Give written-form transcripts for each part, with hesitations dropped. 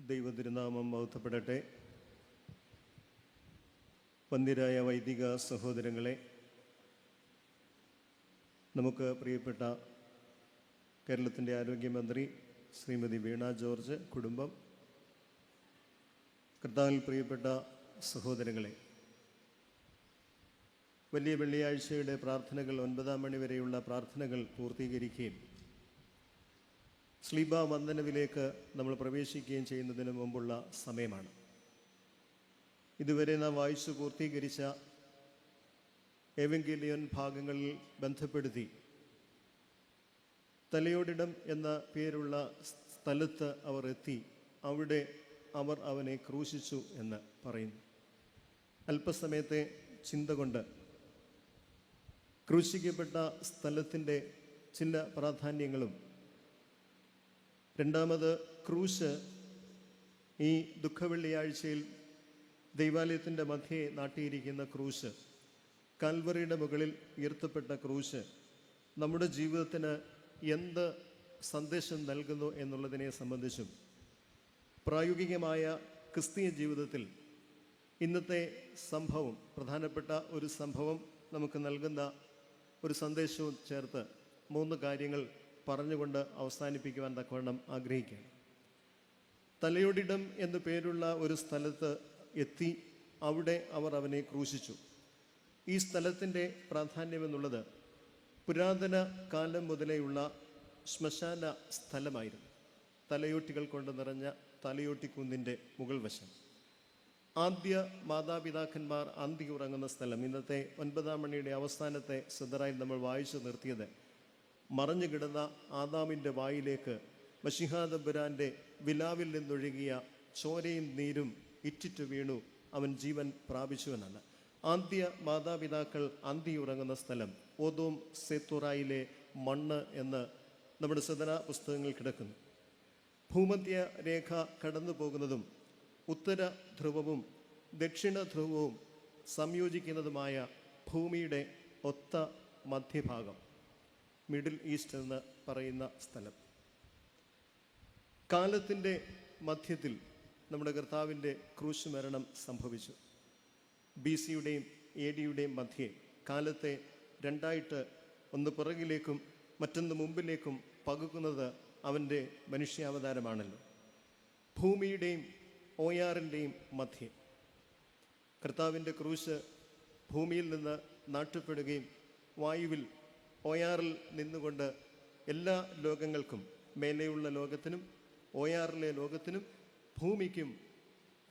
ദൈവതിരുനാമം മഹത്വപ്പെടട്ടെ. വന്ദ്യരായ വൈദിക സഹോദരങ്ങളെ, നമുക്ക് പ്രിയപ്പെട്ട കേരളത്തിൻ്റെ ആരോഗ്യമന്ത്രി ശ്രീമതി വീണ ജോർജ്, കുടുംബം, കർത്താവിൽ പ്രിയപ്പെട്ട സഹോദരങ്ങളെ, വലിയ വെള്ളിയാഴ്ചയുടെ പ്രാർത്ഥനകൾ 9 മണി വരെയുള്ള പ്രാർത്ഥനകൾ പൂർത്തീകരിക്കുകയും ശ്ലീബ വന്ദനവിലേക്ക് നമ്മൾ പ്രവേശിക്കുകയും ചെയ്യുന്നതിന് മുമ്പുള്ള സമയമാണ്. ഇതുവരെ നാം വായിച്ചു പൂർത്തീകരിച്ച എവങ്കേലിയൻ ഭാഗങ്ങളിൽ ബന്ധപ്പെടുത്തി തലയോടിടം എന്ന പേരുള്ള സ്ഥലത്ത് അവർ എത്തി. അവിടെ അവർ അവനെ ക്രൂശിച്ചു എന്ന് പറയുന്നു. അല്പസമയത്തെ ചിന്ത കൊണ്ട് ക്രൂശിക്കപ്പെട്ട സ്ഥലത്തിൻ്റെ ചില പ്രാധാന്യങ്ങളും, രണ്ടാമത് ക്രൂശ് ഈ ദുഃഖവെള്ളിയാഴ്ചയിൽ ദൈവാലയത്തിൻ്റെ മധ്യേ നാട്ടിയിരിക്കുന്ന ക്രൂശ്, കാൽവറിയുടെ മുകളിൽ ഉയർത്തപ്പെട്ട ക്രൂശ് നമ്മുടെ ജീവിതത്തിന് എന്ത് സന്ദേശം നൽകുന്നു എന്നുള്ളതിനെ സംബന്ധിച്ചും, പ്രായോഗികമായ ക്രിസ്തീയ ജീവിതത്തിൽ ഇന്നത്തെ സംഭവം, പ്രധാനപ്പെട്ട ഒരു സംഭവം നമുക്ക് നൽകുന്ന ഒരു സന്ദേശവും ചേർത്ത് 3 കാര്യങ്ങൾ പറഞ്ഞുകൊണ്ട് അവസാനിപ്പിക്കുവാൻ തക്കവണ്ണം ആഗ്രഹിക്കുകയാണ്. തലയോടിടം എന്നു പേരുള്ള ഒരു സ്ഥലത്ത് എത്തി. അവിടെ അവർ അവനെ ക്രൂശിച്ചു. ഈ സ്ഥലത്തിൻ്റെ പ്രാധാന്യമെന്നുള്ളത് പുരാതന കാലം മുതലേയുള്ള ശ്മശാന സ്ഥലമായിരുന്നു. തലയോട്ടികൾ കൊണ്ട് നിറഞ്ഞ തലയോട്ടിക്കുന്നിൻ്റെ മുകൾ വശം, ആദ്യ മാതാപിതാക്കന്മാർ അന്തി ഉറങ്ങുന്ന സ്ഥലം. ഇന്നത്തെ 9 മണിയുടെ അവസാനത്തെ സിദറായിൽ നമ്മൾ വായിച്ചു നിർത്തിയത്, മറഞ്ഞു കിടന്ന ആദാമിൻ്റെ വായിലേക്ക് മശിഹാ തമ്പുരാൻ്റെ വിലാവിൽ നിന്നൊഴുകിയ ചോരയും നീരും ഇറ്റിറ്റു വീണു അവൻ ജീവൻ പ്രാപിച്ചുവെന്നാണ്. ആദ്യ മാതാപിതാക്കൾ അന്തി ഉറങ്ങുന്ന സ്ഥലം ഓദോം സേത്തുറായിലെ മണ്ണ് എന്ന് നമ്മുടെ സദന പുസ്തകങ്ങളിൽ കിടക്കുന്നു. ഭൂമധ്യ രേഖ കടന്നു പോകുന്നതും ഉത്തര ധ്രുവവും ദക്ഷിണ ധ്രുവവും സംയോജിക്കുന്നതുമായ ഭൂമിയുടെ ഒത്ത മധ്യഭാഗം, മിഡിൽ ഈസ്റ്റ് എന്ന് പറയുന്ന സ്ഥലം. കാലത്തിൻ്റെ മധ്യത്തിൽ നമ്മുടെ കർത്താവിൻ്റെ ക്രൂശ് മരണം സംഭവിച്ചു. BC യുടെയും AD യുടെയും മധ്യേ കാലത്തെ രണ്ടായിട്ട്, ഒന്ന് പുറകിലേക്കും മറ്റൊന്ന് മുമ്പിലേക്കും പകുക്കുന്നത് അവൻ്റെ മനുഷ്യാവതാരമാണല്ലോ. ഭൂമിയുടെയും ഓയാറിൻ്റെയും മധ്യേ കർത്താവിൻ്റെ ക്രൂശ് ഭൂമിയിൽ നിന്ന് നാട്ടപ്പെടുകയും വായുവിൽ ഓയാറിൽ നിന്നുകൊണ്ട് എല്ലാ ലോകങ്ങൾക്കും, മേലെയുള്ള ലോകത്തിനും ഓയാറിലെ ലോകത്തിനും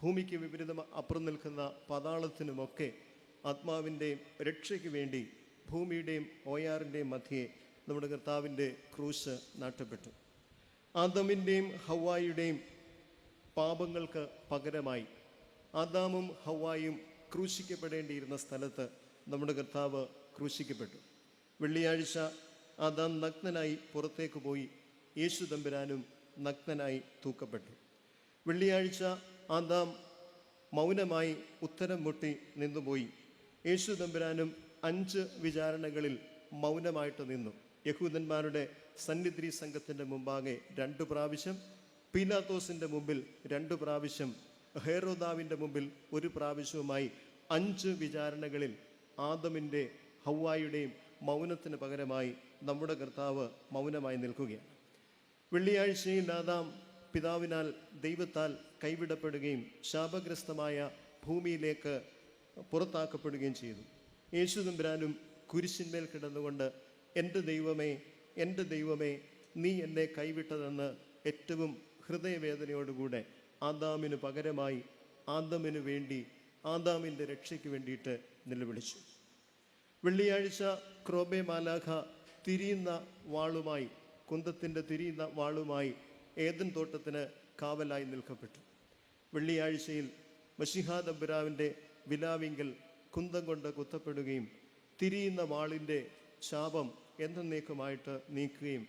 ഭൂമിക്ക് വിപരീതം അപ്പുറം നിൽക്കുന്ന പാതാളത്തിനുമൊക്കെ ആത്മാവിൻ്റെയും രക്ഷയ്ക്ക് വേണ്ടി ഭൂമിയുടെയും ഓയാറിൻ്റെയും മധ്യേ നമ്മുടെ കർത്താവിൻ്റെ ക്രൂശ് നാട്ടപ്പെട്ടു. ആദമിൻ്റെയും ഹവ്വായുടെയും പാപങ്ങൾക്ക് പകരമായി ആദാമും ഹവ്വായും ക്രൂശിക്കപ്പെടേണ്ടിയിരുന്ന സ്ഥലത്ത് നമ്മുടെ കർത്താവ് ക്രൂശിക്കപ്പെട്ടു. വെള്ളിയാഴ്ച ആദാം നഗ്നനായി പുറത്തേക്ക് പോയി. യേശു തമ്പുരാനും നഗ്നനായി തൂക്കപ്പെട്ടു. വെള്ളിയാഴ്ച ആദാം മൗനമായി ഉത്തരം മുട്ടി നിന്നുപോയി. യേശു തമ്പുരാനും 5 വിചാരണകളിൽ മൗനമായിട്ട് നിന്നു. യഹൂദന്മാരുടെ സന്നിധി സംഘത്തിൻ്റെ മുമ്പാകെ 2 പ്രാവശ്യം, പീലാത്തോസിൻ്റെ മുമ്പിൽ 2 പ്രാവശ്യം, ഹെരോദാവിൻ്റെ മുമ്പിൽ 1 പ്രാവശ്യവുമായി 5 വിചാരണകളിൽ ആദമിൻ്റെ ഹവ്വായുടെയും മൗനത്തിന് പകരമായി നമ്മുടെ കർത്താവ് മൗനമായി നിൽക്കുകയാണ്. വെള്ളിയാഴ്ചയിൽ ആദാം പിതാവിനാൽ ദൈവത്താൽ കൈവിടപ്പെടുകയും ശാപഗ്രസ്തമായ ഭൂമിയിലേക്ക് പുറത്താക്കപ്പെടുകയും ചെയ്തു. യേശു തമ്പുരാനും കുരിശിന്മേൽ കിടന്നുകൊണ്ട്, എൻ്റെ ദൈവമേ, എൻ്റെ ദൈവമേ, നീ എന്നെ കൈവിട്ടതെന്ന് ഏറ്റവും ഹൃദയവേദനയോടുകൂടെ ആദാമിന് പകരമായി, ആദമിന് വേണ്ടി, ആദാമിൻ്റെ രക്ഷയ്ക്ക് വേണ്ടിയിട്ട് നിലവിളിച്ചു. വെള്ളിയാഴ്ച ക്രോബെ മാലാഖ തിരിയുന്ന വാളുമായി, കുന്തത്തിൻ്റെ തിരിയുന്ന വാളുമായി ഏദൻ തോട്ടത്തിന് കാവലായി നിൽക്കപ്പെട്ടു. വെള്ളിയാഴ്ചയിൽ മശിഹാ തമ്പുരാവിൻ്റെ വിലാവിങ്കൽ കുന്തം കൊണ്ട് കുത്തപ്പെടുകയും തിരിയുന്ന വാളിൻ്റെ ശാപം എന്നേക്കുമായിട്ട് നീക്കുകയും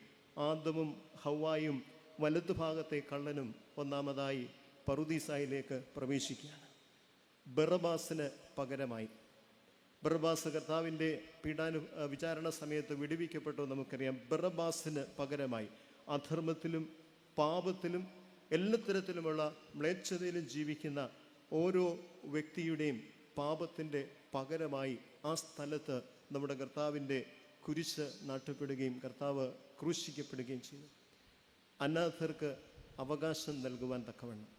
ആദമും ഹവ്വായും വലതുഭാഗത്തെ കള്ളനും ഒന്നാമതായി പറുദീസായിലേക്ക് പ്രവേശിക്കുകയാണ്. ബറബാസിന് പകരമായി, ബറബാസ് കർത്താവിൻ്റെ വിചാരണ സമയത്ത് വിടുവിക്കപ്പെട്ടു നമുക്കറിയാം. ബറബാസിന് പകരമായി അധർമ്മത്തിലും പാപത്തിലും എല്ലാ തരത്തിലുമുള്ള മ്ലേച്ഛതയിലും ജീവിക്കുന്ന ഓരോ വ്യക്തിയുടെയും പാപത്തിൻ്റെ പകരമായി ആ സ്ഥലത്ത് നമ്മുടെ കർത്താവിൻ്റെ കുരിശ് നാട്ടപ്പെടുകയും കർത്താവ് ക്രൂശിക്കപ്പെടുകയും ചെയ്തു. അനാഥർക്ക് അവകാശം നൽകുവാൻ തക്കവണ്ണം.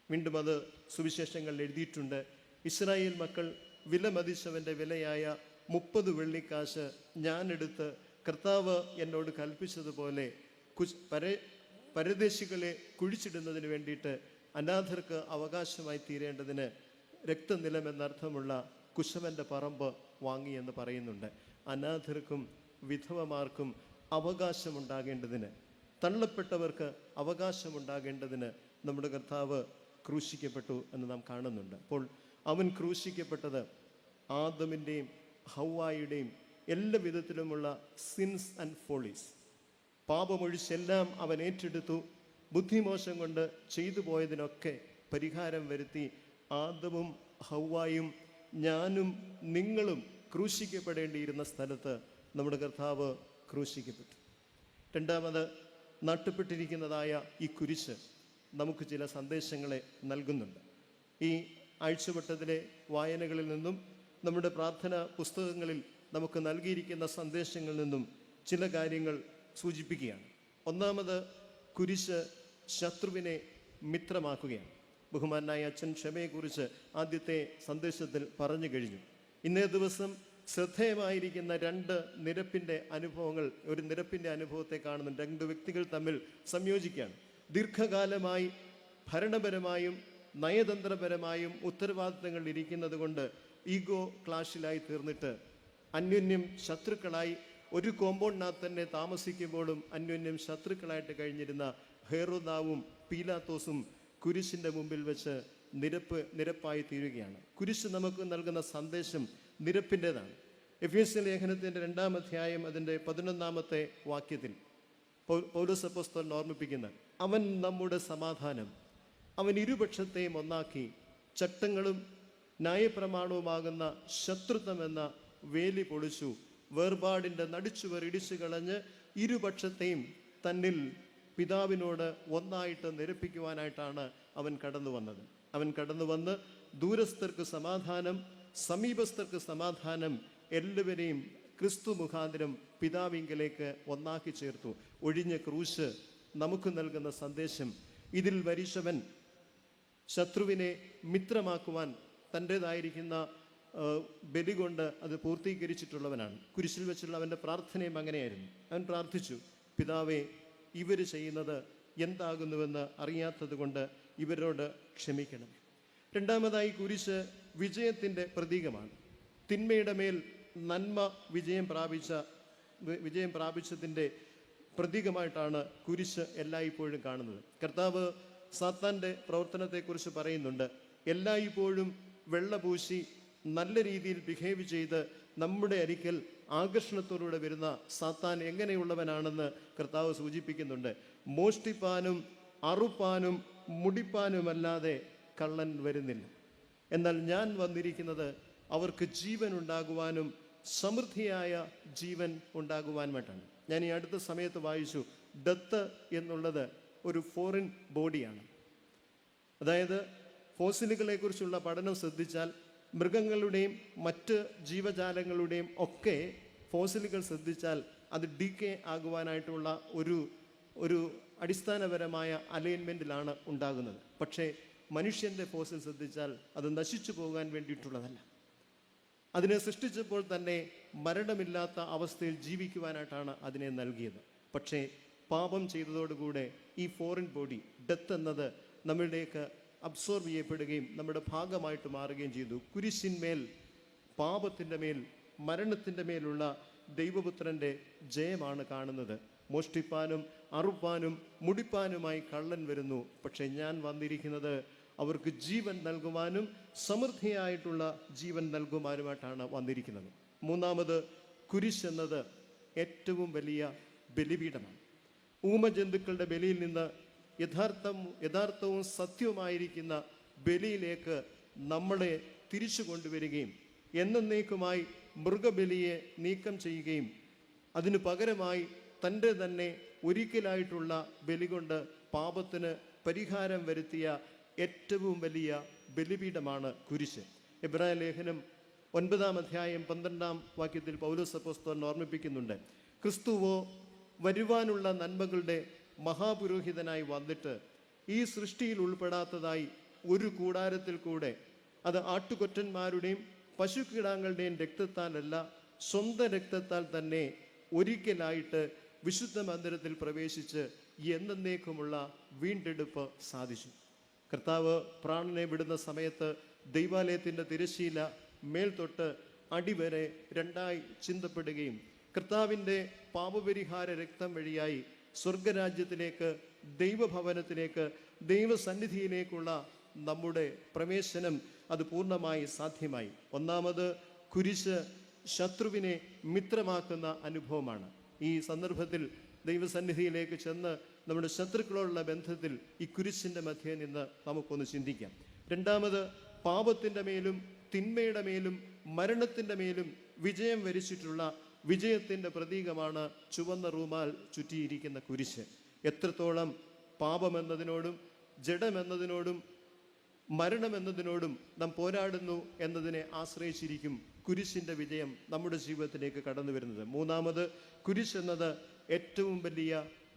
വീണ്ടും അത് സുവിശേഷങ്ങളിൽ എഴുതിയിട്ടുണ്ട്. ഇസ്രായേൽ മക്കൾ വിലമതിച്ചവൻ്റെ വിലയായ 30 വെള്ളിക്കാശ് ഞാനെടുത്ത് കർത്താവ് എന്നോട് കൽപ്പിച്ചതുപോലെ പരദേശികളെ കുഴിച്ചിടുന്നതിന് വേണ്ടിയിട്ട് അനാഥർക്ക് അവകാശമായി തീരേണ്ടതിന് രക്തനിലം എന്നർത്ഥമുള്ള കുശവൻ്റെ പറമ്പ് വാങ്ങി എന്ന് പറയുന്നുണ്ട്. അനാഥർക്കും വിധവമാർക്കും അവകാശമുണ്ടാകേണ്ടതിന്, തള്ളപ്പെട്ടവർക്ക് അവകാശമുണ്ടാകേണ്ടതിന് നമ്മുടെ കർത്താവ് ക്രൂശിക്കപ്പെട്ടു എന്ന് നാം കാണുന്നുണ്ട്. അപ്പോൾ അവൻ ക്രൂശിക്കപ്പെട്ടത് ആദമിൻ്റെയും ഹവ്വായുടെയും എല്ലാ വിധത്തിലുമുള്ള സിൻസ് ആൻഡ് ഫോളീസ്, പാപമൊഴിച്ചെല്ലാം അവൻ ഏറ്റെടുത്തു. ബുദ്ധിമോശം കൊണ്ട് ചെയ്തു പോയതിനൊക്കെ പരിഹാരം വരുത്തി ആദമും ഹവ്വായും ഞാനും നിങ്ങളും ക്രൂശിക്കപ്പെടേണ്ടിയിരുന്ന സ്ഥലത്ത് നമ്മുടെ കർത്താവ് ക്രൂശിക്കപ്പെട്ടു. രണ്ടാമത്, നാട്ടപ്പെട്ടിരിക്കുന്നതായ ഈ കുരിശ് നമുക്ക് ചില സന്ദേശങ്ങളെ നൽകുന്നുണ്ട്. ഈ ആഴ്ചവട്ടത്തിലെ വായനകളിൽ നിന്നും നമ്മുടെ പ്രാർത്ഥന പുസ്തകങ്ങളിൽ നമുക്ക് നൽകിയിരിക്കുന്ന സന്ദേശങ്ങളിൽ നിന്നും ചില കാര്യങ്ങൾ സൂചിപ്പിക്കുകയാണ്. ഒന്നാമത്, കുരിശ് ശത്രുവിനെ മിത്രമാക്കുകയാണ്. ബഹുമാനായ അച്ഛൻ ക്ഷമയെക്കുറിച്ച് ആദ്യത്തെ സന്ദേശത്തിൽ പറഞ്ഞു കഴിഞ്ഞു. ഇന്നേ ദിവസം ശ്രദ്ധേയമായിരിക്കുന്ന 2 നിരപ്പിൻ്റെ അനുഭവങ്ങൾ, ഒരു നിരപ്പിൻ്റെ അനുഭവത്തെ കാണുന്നുണ്ട്. 2 വ്യക്തികൾ തമ്മിൽ സംയോജിക്കുകയാണ്. ദീർഘകാലമായി ഭരണപരമായും നയതന്ത്രപരമായും ഉത്തരവാദിത്തങ്ങൾ ഇരിക്കുന്നത് കൊണ്ട് ഈഗോ ക്ലാഷിലായി തീർന്നിട്ട് അന്യോന്യം ശത്രുക്കളായി ഒരു കോമ്പൗണ്ടിനകത്ത് തന്നെ താമസിക്കുമ്പോഴും അന്യോന്യം ശത്രുക്കളായിട്ട് കഴിഞ്ഞിരുന്ന ഹേറോദാവും പീലാത്തോസും കുരിശിൻ്റെ മുമ്പിൽ വെച്ച് നിരപ്പായി തീരുകയാണ്. കുരിശ് നമുക്ക് നൽകുന്ന സന്ദേശം നിരപ്പിൻ്റെതാണ്. എഫേസ്യ ലേഖനത്തിൻ്റെ 2-ാം അധ്യായം അതിൻ്റെ 11-ാമത്തെ വാക്യത്തിൽ പൗലോസ് അപ്പോസ്തലൻ ഓർമ്മിപ്പിക്കുന്ന, അവൻ നമ്മുടെ സമാധാനം, അവൻ ഇരുപക്ഷത്തെയും ഒന്നാക്കി ചട്ടങ്ങളും ന്യായപ്രമാണവുമാകുന്ന ശത്രുത്വം എന്ന വേലി പൊളിച്ചു, വേർപാടിൻ്റെ നടിച്ചുവർ ഇടിച്ചു കളഞ്ഞ് ഇരുപക്ഷത്തെയും തന്നിൽ പിതാവിനോട് ഒന്നായിട്ട് നിരപ്പിക്കുവാനായിട്ടാണ് അവൻ കടന്നു വന്നത്. അവൻ കടന്നു വന്ന് ദൂരസ്ഥർക്ക് സമാധാനം, സമീപസ്ഥർക്ക് സമാധാനം, എല്ലാവരെയും ക്രിസ്തു മുഖാന്തരം പിതാവിങ്കലേക്ക് ഒന്നാക്കി ചേർത്തു. ഒഴിഞ്ഞ ക്രൂശ് നമുക്ക് നൽകുന്ന സന്ദേശം, ഇതിൽ വരിച്ചവൻ ശത്രുവിനെ മിത്രമാക്കുവാൻ തൻ്റേതായിരിക്കുന്ന ബലി കൊണ്ട് അത് പൂർത്തീകരിച്ചിട്ടുള്ളവനാണ്. കുരിശിൽ വെച്ചുള്ള അവൻ്റെ പ്രാർത്ഥനയും അങ്ങനെയായിരുന്നു. അവൻ പ്രാർത്ഥിച്ചു, പിതാവേ, ഇവർ ചെയ്യുന്നത് എന്താകുന്നുവെന്ന് അറിയാത്തത് കൊണ്ട് ഇവരോട് ക്ഷമിക്കണം. രണ്ടാമതായി, കുരിശ് വിജയത്തിൻ്റെ പ്രതീകമാണ്. തിന്മയുടെ മേൽ നന്മ വിജയം പ്രാപിച്ചതിൻ്റെ പ്രതീകമായിട്ടാണ് കുരിശ് എല്ലായ്പ്പോഴും കാണുന്നത്. കർത്താവ് സാത്താൻ്റെ പ്രവർത്തനത്തെക്കുറിച്ച് പറയുന്നുണ്ട്. എല്ലായ്പ്പോഴും വെള്ളപൂശി നല്ല രീതിയിൽ ബിഹേവ് ചെയ്ത് നമ്മുടെ അരിക്കൽ ആകർഷണത്തോടുകൂടെ വരുന്ന സാത്താൻ എങ്ങനെയുള്ളവനാണെന്ന് കർത്താവ് സൂചിപ്പിക്കുന്നുണ്ട്. മോഷ്ടിപ്പാനും അറുപ്പാനും മുടിപ്പാനുമല്ലാതെ കള്ളൻ വരുന്നില്ല, എന്നാൽ ഞാൻ വന്നിരിക്കുന്നത് അവർക്ക് ജീവൻ ഉണ്ടാകുവാനും സമൃദ്ധിയായ ജീവൻ ഉണ്ടാകുവാനുമായിട്ടാണ്. ഞാൻ ഈ അടുത്ത സമയത്ത് വായിച്ചു, ഡെത്ത് എന്നുള്ളത് ഒരു ഫോറിൻ ബോഡിയാണ്. അതായത് ഫോസിലുകളെ കുറിച്ചുള്ള പഠനം ശ്രദ്ധിച്ചാൽ മൃഗങ്ങളുടെയും മറ്റ് ജീവജാലങ്ങളുടെയും ഒക്കെ ഫോസിലുകൾ ശ്രദ്ധിച്ചാൽ അത് ഡീക്കേ ആകുവാനായിട്ടുള്ള ഒരു അടിസ്ഥാനപരമായ അലൈൻമെൻറ്റിലാണ് ഉണ്ടാകുന്നത്. പക്ഷേ മനുഷ്യൻ്റെ ഫോസിൽ ശ്രദ്ധിച്ചാൽ അത് നശിച്ചു പോകാൻ വേണ്ടിയിട്ടുള്ളതല്ല. അതിനെ സൃഷ്ടിച്ചപ്പോൾ തന്നെ മരണമില്ലാത്ത അവസ്ഥയിൽ ജീവിക്കുവാനായിട്ടാണ് അതിനെ നൽകിയത്. പക്ഷേ പാപം ചെയ്തതോടുകൂടെ ഈ ഫോറിൻ ബോഡി ഡെത്ത് എന്നത് നമ്മളുടെയൊക്കെ അബ്സോർവ് ചെയ്യപ്പെടുകയും നമ്മുടെ ഭാഗമായിട്ട് മാറുകയും ചെയ്തു. കുരിശിന്മേൽ, പാപത്തിൻ്റെ മേൽ, മരണത്തിൻ്റെ മേലുള്ള ദൈവപുത്രൻ്റെ ജയമാണ് കാണുന്നത്. മോഷ്ടിപ്പാനും അറുപ്പാനും മുടിപ്പാനുമായി കള്ളൻ വരുന്നു, പക്ഷേ ഞാൻ വന്നിരിക്കുന്നത് അവർക്ക് ജീവൻ നൽകുവാനും സമൃദ്ധിയായിട്ടുള്ള ജീവൻ നൽകുവാനുമായിട്ടാണ് വന്നിരിക്കുന്നത്. മൂന്നാമത്, കുരിശ് എന്നത് ഏറ്റവും വലിയ ബലിപീഠമാണ്. ഊമജന്തുക്കളുടെ ബലിയിൽ നിന്ന് യഥാർത്ഥവും സത്യവുമായിരിക്കുന്ന ബലിയിലേക്ക് നമ്മളെ തിരിച്ചു കൊണ്ടുവരികയും എന്നേക്കുമായി മൃഗബലിയെ നീക്കം ചെയ്യുകയും അതിനു പകരമായി തൻ്റെ തന്നെ ഒരിക്കലായിട്ടുള്ള ബലി കൊണ്ട് പാപത്തിന് പരിഹാരം വരുത്തിയ ഏറ്റവും വലിയ ബലിപീഠമാണ് കുരിശ്. എബ്രായ ലേഖനം 9-ാം അധ്യായം 12-ാം വാക്യത്തിൽ പൗലോസ് അപ്പോസ്തലൻ ഓർമ്മിപ്പിക്കുന്നുണ്ട്, ക്രിസ്തുവോ വരുവാനുള്ള നന്മകളുടെ മഹാപുരോഹിതനായി വന്നിട്ട് ഈ സൃഷ്ടിയിൽ ഉൾപ്പെടാത്തതായി ഒരു കൂടാരത്തിൽ കൂടെ, അത് ആട്ടുകൊറ്റന്മാരുടെയും പശുക്കിടാങ്ങളുടെയും രക്തത്താലല്ല, സ്വന്തം രക്തത്താൽ തന്നെ ഒരിക്കലായിട്ട് വിശുദ്ധ മന്ദിരത്തിൽ പ്രവേശിച്ച് എന്നേക്കുമുള്ള വീണ്ടെടുപ്പ് സാധിച്ചു. കർത്താവ് പ്രാണനെ വിടുന്ന സമയത്ത് ദൈവാലയത്തിൻ്റെ തിരശ്ശീല മേൽത്തൊട്ട് അടിവരെ രണ്ടായി ചിന്തപ്പെടുകയും കർത്താവിൻ്റെ പാപപരിഹാര രക്തം വഴിയായി സ്വർഗരാജ്യത്തിലേക്ക്, ദൈവഭവനത്തിലേക്ക്, ദൈവസന്നിധിയിലേക്കുള്ള നമ്മുടെ പ്രവേശനം അത് പൂർണ്ണമായി സാധ്യമായി. ഒന്നാമത് കുരിശ് ശത്രുവിനെ മിത്രമാക്കുന്ന അനുഭവമാണ്. ഈ സന്ദർഭത്തിൽ ദൈവസന്നിധിയിലേക്ക് ചെന്ന് നമ്മുടെ ശത്രുക്കളോടുള്ള ബന്ധത്തിൽ ഈ കുരിശിൻ്റെ മധ്യേ നിന്ന് നമുക്കൊന്ന് ചിന്തിക്കാം. രണ്ടാമത്, പാപത്തിൻ്റെ മേലും തിന്മയുടെ മേലും മരണത്തിൻ്റെ മേലും വിജയം വരിച്ചിട്ടുള്ള വിജയത്തിൻ്റെ പ്രതീകമാണ് ചുവന്ന റൂമാൽ ചുറ്റിയിരിക്കുന്ന കുരിശ്. എത്രത്തോളം പാപമെന്നതിനോടും ജഡമെന്നതിനോടും മരണമെന്നതിനോടും നാം പോരാടുന്നു എന്നതിനെ ആശ്രയിച്ചിരിക്കും കുരിശിൻ്റെ വിജയം നമ്മുടെ ജീവിതത്തിലേക്ക് കടന്നു വരുന്നത്. മൂന്നാമത്, കുരിശ് എന്നത് ഏറ്റവും വലിയ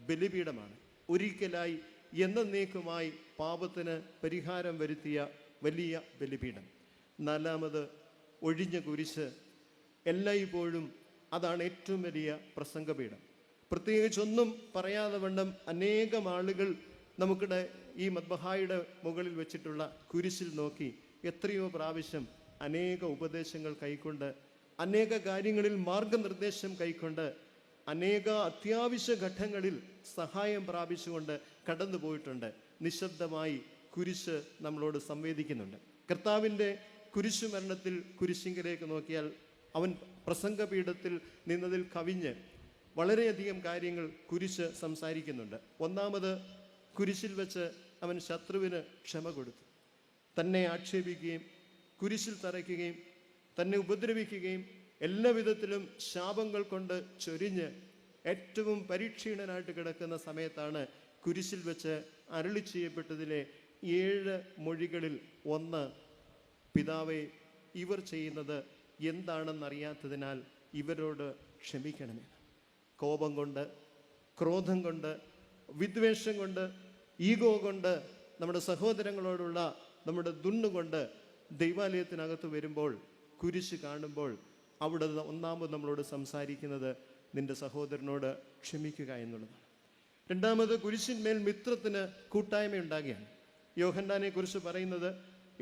ബലിപീഠമാണ്. ഒരിക്കലായി എന്നേക്കുമായി പാപത്തിന് പരിഹാരം വരുത്തിയ വലിയ ബലിപീഠം. നാലാമത്, ഒഴിഞ്ഞ കുരിശ് എല്ലായ്പ്പോഴും അതാണ് ഏറ്റവും വലിയ പ്രസംഗപീഠം. പ്രത്യേകിച്ചൊന്നും പറയാതെ വണ്ണം അനേകം ആളുകൾ നമുക്കിടെ ഈ മദ്ബഹായുടെ മുകളിൽ വെച്ചിട്ടുള്ള കുരിശിൽ നോക്കി എത്രയോ പ്രാവശ്യം അനേക ഉപദേശങ്ങൾ കൈക്കൊണ്ട്, അനേക കാര്യങ്ങളിൽ മാർഗനിർദ്ദേശം കൈക്കൊണ്ട്, അനേക അത്യാവശ്യ ഘട്ടങ്ങളിൽ സഹായം പ്രാപിച്ചുകൊണ്ട് കടന്നു പോയിട്ടുണ്ട്. നിശബ്ദമായി കുരിശ് നമ്മളോട് സംവേദിക്കുന്നുണ്ട്. കർത്താവിൻ്റെ കുരിശു മരണത്തിൽ കുരിശിങ്കലേക്ക് നോക്കിയാൽ അവൻ പ്രസംഗപീഠത്തിൽ നിന്നതിൽ കവിഞ്ഞ് വളരെയധികം കാര്യങ്ങൾ കുരിശ് സംസാരിക്കുന്നുണ്ട്. ഒന്നാമത്, കുരിശിൽ വെച്ച് അവൻ ശത്രുവിന് ക്ഷമ കൊടുത്തു. തന്നെ ആക്ഷേപിക്കുകയും കുരിശിൽ തറയ്ക്കുകയും തന്നെ ഉപദ്രവിക്കുകയും എല്ലാ വിധത്തിലും ശാപങ്ങൾ കൊണ്ട് ചൊരിഞ്ഞ് ഏറ്റവും പരീക്ഷീണനായിട്ട് കിടക്കുന്ന സമയത്താണ് കുരിശിൽ വെച്ച് അരുളി ചെയ്യപ്പെട്ടതിലെ 7 മൊഴികളിൽ ഒന്ന്, പിതാവേ, ഇവർ ചെയ്യുന്നത് എന്താണെന്നറിയാത്തതിനാൽ ഇവരോട് ക്ഷമിക്കണമേ. കോപം കൊണ്ട്, ക്രോധം കൊണ്ട്, വിദ്വേഷം കൊണ്ട്, ഈഗോ കൊണ്ട്, നമ്മുടെ സഹോദരങ്ങളോടുള്ള നമ്മുടെ ദുണ്ണുകൊണ്ട് ദൈവാലയത്തിനകത്ത് വരുമ്പോൾ, കുരിശ് കാണുമ്പോൾ അവിടെ ഒന്നാമത് നമ്മളോട് സംസാരിക്കുന്നത് നിന്റെ സഹോദരനോട് ക്ഷമിക്കുക എന്നുള്ളതാണ്. രണ്ടാമത്, കുരിശിന്മേൽ മിത്രത്തിന് കൂട്ടായ്മ ഉണ്ടാകുകയാണ്. യോഹന്നാനെ കുറിച്ച് പറയുന്നത്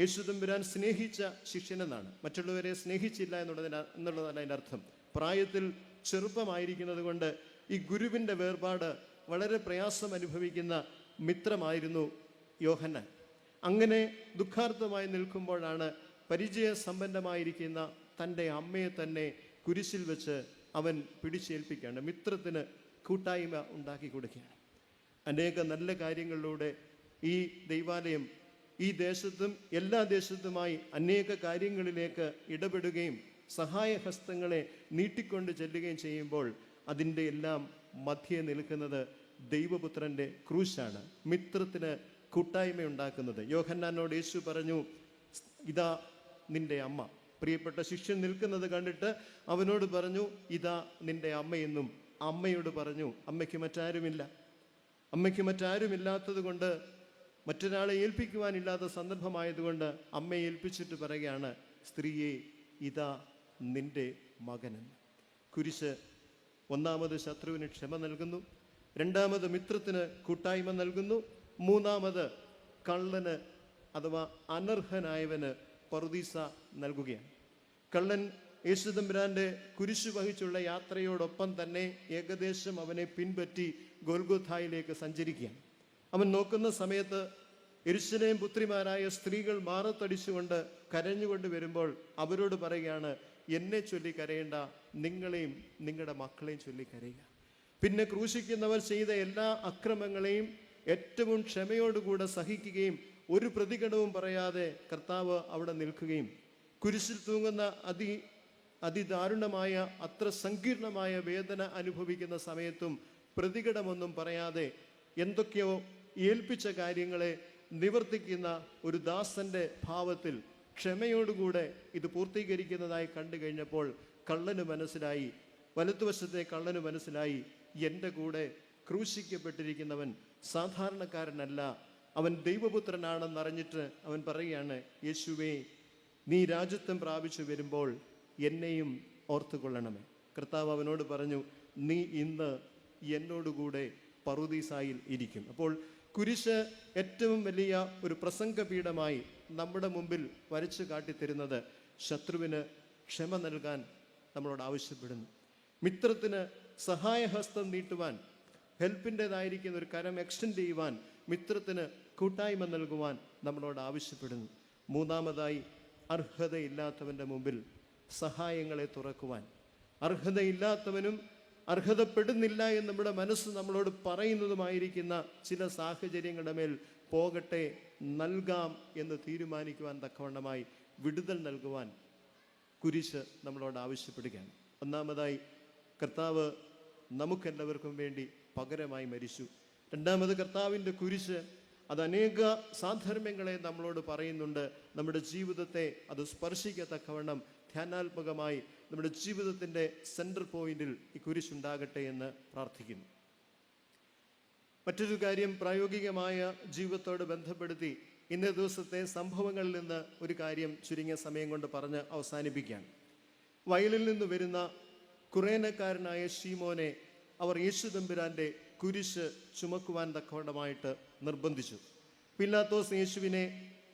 യേശു തമ്പുരാൻ സ്നേഹിച്ച ശിഷ്യനെന്നാണ്, മറ്റുള്ളവരെ സ്നേഹിച്ചില്ല എന്നുള്ളതാണ് അതിൻ്റെ അർത്ഥം. പ്രായത്തിൽ ചെറുപ്പമായിരിക്കുന്നത് കൊണ്ട് ഈ ഗുരുവിൻ്റെ വേർപാട് വളരെ പ്രയാസം അനുഭവിക്കുന്ന മിത്രമായിരുന്നു യോഹന്നാൻ. അങ്ങനെ ദുഃഖാർത്ഥമായി നിൽക്കുമ്പോഴാണ് പരിചയസമ്പന്നമായിരിക്കുന്ന തൻ്റെ അമ്മയെ തന്നെ കുരിശിൽ വെച്ച് അവൻ പിടിച്ചേൽപ്പിക്കുകയാണ്. മിത്രത്തിന് കൂട്ടായ്മ ഉണ്ടാക്കി കൊടുക്കുകയാണ്. അനേക നല്ല കാര്യങ്ങളിലൂടെ ഈ ദൈവാലയം ഈ ദേശത്തും എല്ലാ ദേശത്തുമായി അനേക കാര്യങ്ങളിലേക്ക് ഇടപെടുകയും സഹായഹസ്തങ്ങളെ നീട്ടിക്കൊണ്ട് ചെല്ലുകയും ചെയ്യുമ്പോൾ അതിൻ്റെ എല്ലാം മധ്യേ നിൽക്കുന്നത് ദൈവപുത്രൻ്റെ ക്രൂശാണ്. മിത്രത്തിന് കൂട്ടായ്മ ഉണ്ടാക്കുന്നത്. യോഹന്നാനോട് യേശു പറഞ്ഞു, ഇതാ നിന്റെ അമ്മ. പ്രിയപ്പെട്ട ശിഷ്യൻ നിൽക്കുന്നത് കണ്ടിട്ട് അവനോട് പറഞ്ഞു, ഇതാ നിന്റെ അമ്മയെന്നും. അമ്മയോട് പറഞ്ഞു, അമ്മയ്ക്ക് മറ്റാരുമില്ല. അമ്മയ്ക്ക് മറ്റാരുമില്ലാത്തത് കൊണ്ട്, മറ്റൊരാളെ ഏൽപ്പിക്കുവാനില്ലാത്ത സന്ദർഭമായതുകൊണ്ട് അമ്മയെ ഏൽപ്പിച്ചിട്ട് പറയുകയാണ്, സ്ത്രീയെ, ഇതാ നിന്റെ മകനെന്ന്. കുരിശ് ഒന്നാമത് ശത്രുവിന് ക്ഷമ നൽകുന്നു, രണ്ടാമത് മിത്രത്തിന് കൂട്ടായ്മ നൽകുന്നു, മൂന്നാമത് കള്ളന് അഥവാ അനർഹനായവന് പറുദീസ നൽകുകയാണ്. കള്ളൻ യേശു തമ്പുരാന്റെ കുരിശു വഹിച്ചുള്ള യാത്രയോടൊപ്പം തന്നെ ഏകദേശം അവനെ പിൻപറ്റി ഗോൽഗോഥായിലേക്ക് സഞ്ചരിക്കുകയാണ്. അവൻ നോക്കുന്ന സമയത്ത് യെരൂശലേം പുത്രിമാരായ സ്ത്രീകൾ മാറത്തടിച്ചുകൊണ്ട് കരഞ്ഞുകൊണ്ട് വരുമ്പോൾ അവരോട് പറയുകയാണ്, എന്നെ ചൊല്ലി കരയേണ്ട, നിങ്ങളെയും നിങ്ങളുടെ മക്കളെയും ചൊല്ലി കരയുക. പിന്നെ ക്രൂശിക്കുന്നവർ ചെയ്ത എല്ലാ അക്രമങ്ങളെയും ഏറ്റവും ക്ഷമയോടുകൂടെ സഹിക്കുകയും ഒരു പ്രതികരണവും പറയാതെ കർത്താവ് അവിടെ നിൽക്കുകയും കുരിശിൽ തൂങ്ങുന്ന അതിദാരുണമായ അത്ര സങ്കീർണമായ വേദന അനുഭവിക്കുന്ന സമയത്തും പ്രതികരണമൊന്നും പറയാതെ എന്തൊക്കെയോ ഏൽപ്പിച്ച കാര്യങ്ങളെ നിവർത്തിക്കുന്ന ഒരു ദാസന്റെ ഭാവത്തിൽ ക്ഷമയോടുകൂടെ ഇത് പൂർത്തീകരിക്കുന്നതായി കണ്ടു കഴിഞ്ഞപ്പോൾ കള്ളന് മനസ്സിലായി, വലത്തുവശത്തെ കള്ളന് മനസ്സിലായി, എൻ്റെ കൂടെ ക്രൂശിക്കപ്പെട്ടിരിക്കുന്നവൻ സാധാരണക്കാരനല്ല, അവൻ ദൈവപുത്രനാണെന്നറിഞ്ഞിട്ട് അവൻ പറയുകയാണ്, യേശുവേ, നീ രാജ്യത്വം പ്രാപിച്ചു വരുമ്പോൾ എന്നെയും ഓർത്തുകൊള്ളണമേ. കർത്താവ് അവനോട് പറഞ്ഞു, നീ ഇന്ന് എന്നോടുകൂടെ പറുദീസായിൽ ഇരിക്കും. അപ്പോൾ കുരിശ് ഏറ്റവും വലിയ ഒരു പ്രസംഗപീഠമായി നമ്മുടെ മുമ്പിൽ വരച്ചു കാട്ടിത്തരുന്നത് ശത്രുവിന് ക്ഷമ നൽകാൻ നമ്മളോട് ആവശ്യപ്പെടുന്നു. മിത്രത്തിന് സഹായഹസ്തം നീട്ടുവാൻ, ഹെൽപ്പിൻ്റെതായിരിക്കുന്ന ഒരു കരം എക്സ്റ്റെൻഡ് ചെയ്യുവാൻ, മിത്രത്തിന് കൂട്ടായ്മ നൽകുവാൻ നമ്മളോട് ആവശ്യപ്പെടുന്നു. മൂന്നാമതായി, അർഹതയില്ലാത്തവൻ്റെ മുമ്പിൽ സഹായങ്ങളെ തുറക്കുവാൻ. അർഹതയില്ലാത്തവനും അർഹതപ്പെടുന്നില്ല എന്ന് നമ്മുടെ മനസ്സ് നമ്മളോട് പറയുന്നതുമായിരിക്കുന്ന ചില സാഹചര്യങ്ങളുടെ മേൽ പോകട്ടെ, നൽകാം എന്ന് തീരുമാനിക്കുവാൻ തക്കവണ്ണമായി വിടുതൽ നൽകുവാൻ കുരിശ് നമ്മളോട് ആവശ്യപ്പെടുകയാണ്. ഒന്നാമതായി, കർത്താവ് നമുക്കെല്ലാവർക്കും വേണ്ടി പകരമായി മരിച്ചു. രണ്ടാമത്, കർത്താവിൻ്റെ കുരിശ് അത് അനേക സാധർമ്മ്യങ്ങളെ നമ്മളോട് പറയുന്നുണ്ട്. നമ്മുടെ ജീവിതത്തെ അത് സ്പർശിക്കത്തക്കവണ്ണം ധ്യാനാത്മകമായി നമ്മുടെ ജീവിതത്തിൻ്റെ സെൻട്രൽ പോയിന്റിൽ ഈ കുരിശുണ്ടാകട്ടെ എന്ന് പ്രാർത്ഥിക്കുന്നു. മറ്റൊരു കാര്യം, പ്രായോഗികമായ ജീവിതത്തോട് ബന്ധപ്പെടുത്തി ഇന്നേ ദിവസത്തെ സംഭവങ്ങളിൽ നിന്ന് ഒരു കാര്യം ചുരുങ്ങിയ സമയം കൊണ്ട് പറഞ്ഞ് അവസാനിപ്പിക്കുകയാണ്. വയലിൽ നിന്ന് വരുന്ന കുറേനക്കാരനായ ശീമോനെ അവർ യേശു തമ്പുരാൻ്റെ കുരിശ് ചുമക്കുവാൻ തക്കവണ്ണമായിട്ട് നിർബന്ധിച്ചു. പിലാത്തോസ് യേശുവിനെ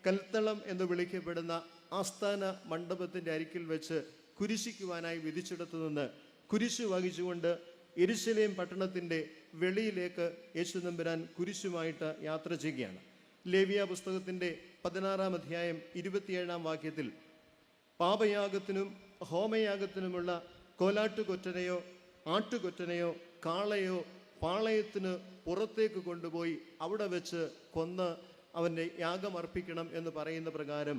കൽത്തളം എന്ന് വിളിക്കപ്പെടുന്ന ആസ്ഥാന മണ്ഡപത്തിൻ്റെ അരികിൽ വെച്ച് കുരിശിക്കുവാനായി വിധിച്ചിടത്തു നിന്ന് കുരിശ് വഹിച്ചുകൊണ്ട് യെരൂശലേം പട്ടണത്തിൻ്റെ വെളിയിലേക്ക് യേശു തമ്പുരാൻ കുരിശുമായിട്ട് യാത്ര ചെയ്യുകയാണ്. ലേവ്യ പുസ്തകത്തിൻ്റെ 16-ാം അധ്യായം 27-ാം വാക്യത്തിൽ, പാപയാഗത്തിനും ഹോമയാഗത്തിനുമുള്ള കോലാട്ടുകൊറ്റനെയോ ആട്ടുകൊറ്റനെയോ കാളയോ പാളയത്തിന് പുറത്തേക്ക് കൊണ്ടുപോയി അവിടെ വെച്ച് കൊന്ന് അവൻ്റെ യാഗം അർപ്പിക്കണം എന്ന് പറയുന്ന പ്രകാരം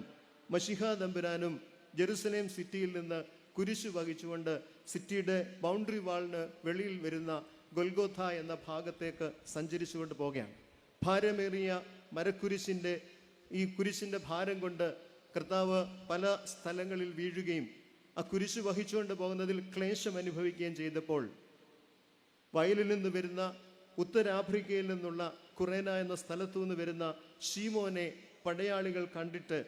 മശിഹാ തമ്പുരാനും ജെറുസലേം സിറ്റിയിൽ നിന്ന് കുരിശ് വഹിച്ചുകൊണ്ട് സിറ്റിയുടെ ബൗണ്ടറി വാളിന് വെളിയിൽ വരുന്ന ഗൊൽഗോഥ എന്ന ഭാഗത്തേക്ക് സഞ്ചരിച്ചുകൊണ്ട് പോകുകയാണ്. ഭാരമേറിയ മരക്കുരിശിൻ്റെ ഈ കുരിശിൻ്റെ ഭാരം കൊണ്ട് കർത്താവ് പല സ്ഥലങ്ങളിൽ വീഴുകയും ആ കുരിശ് വഹിച്ചുകൊണ്ട് പോകുന്നതിൽ ക്ലേശം അനുഭവിക്കുകയും ചെയ്തപ്പോൾ വയലിൽ നിന്ന് വരുന്ന ഉത്തരാഫ്രിക്കയിൽ നിന്നുള്ള കുറേന എന്ന സ്ഥലത്തു നിന്ന് വരുന്ന ശീമോനെ പടയാളികൾ കണ്ടിട്ട്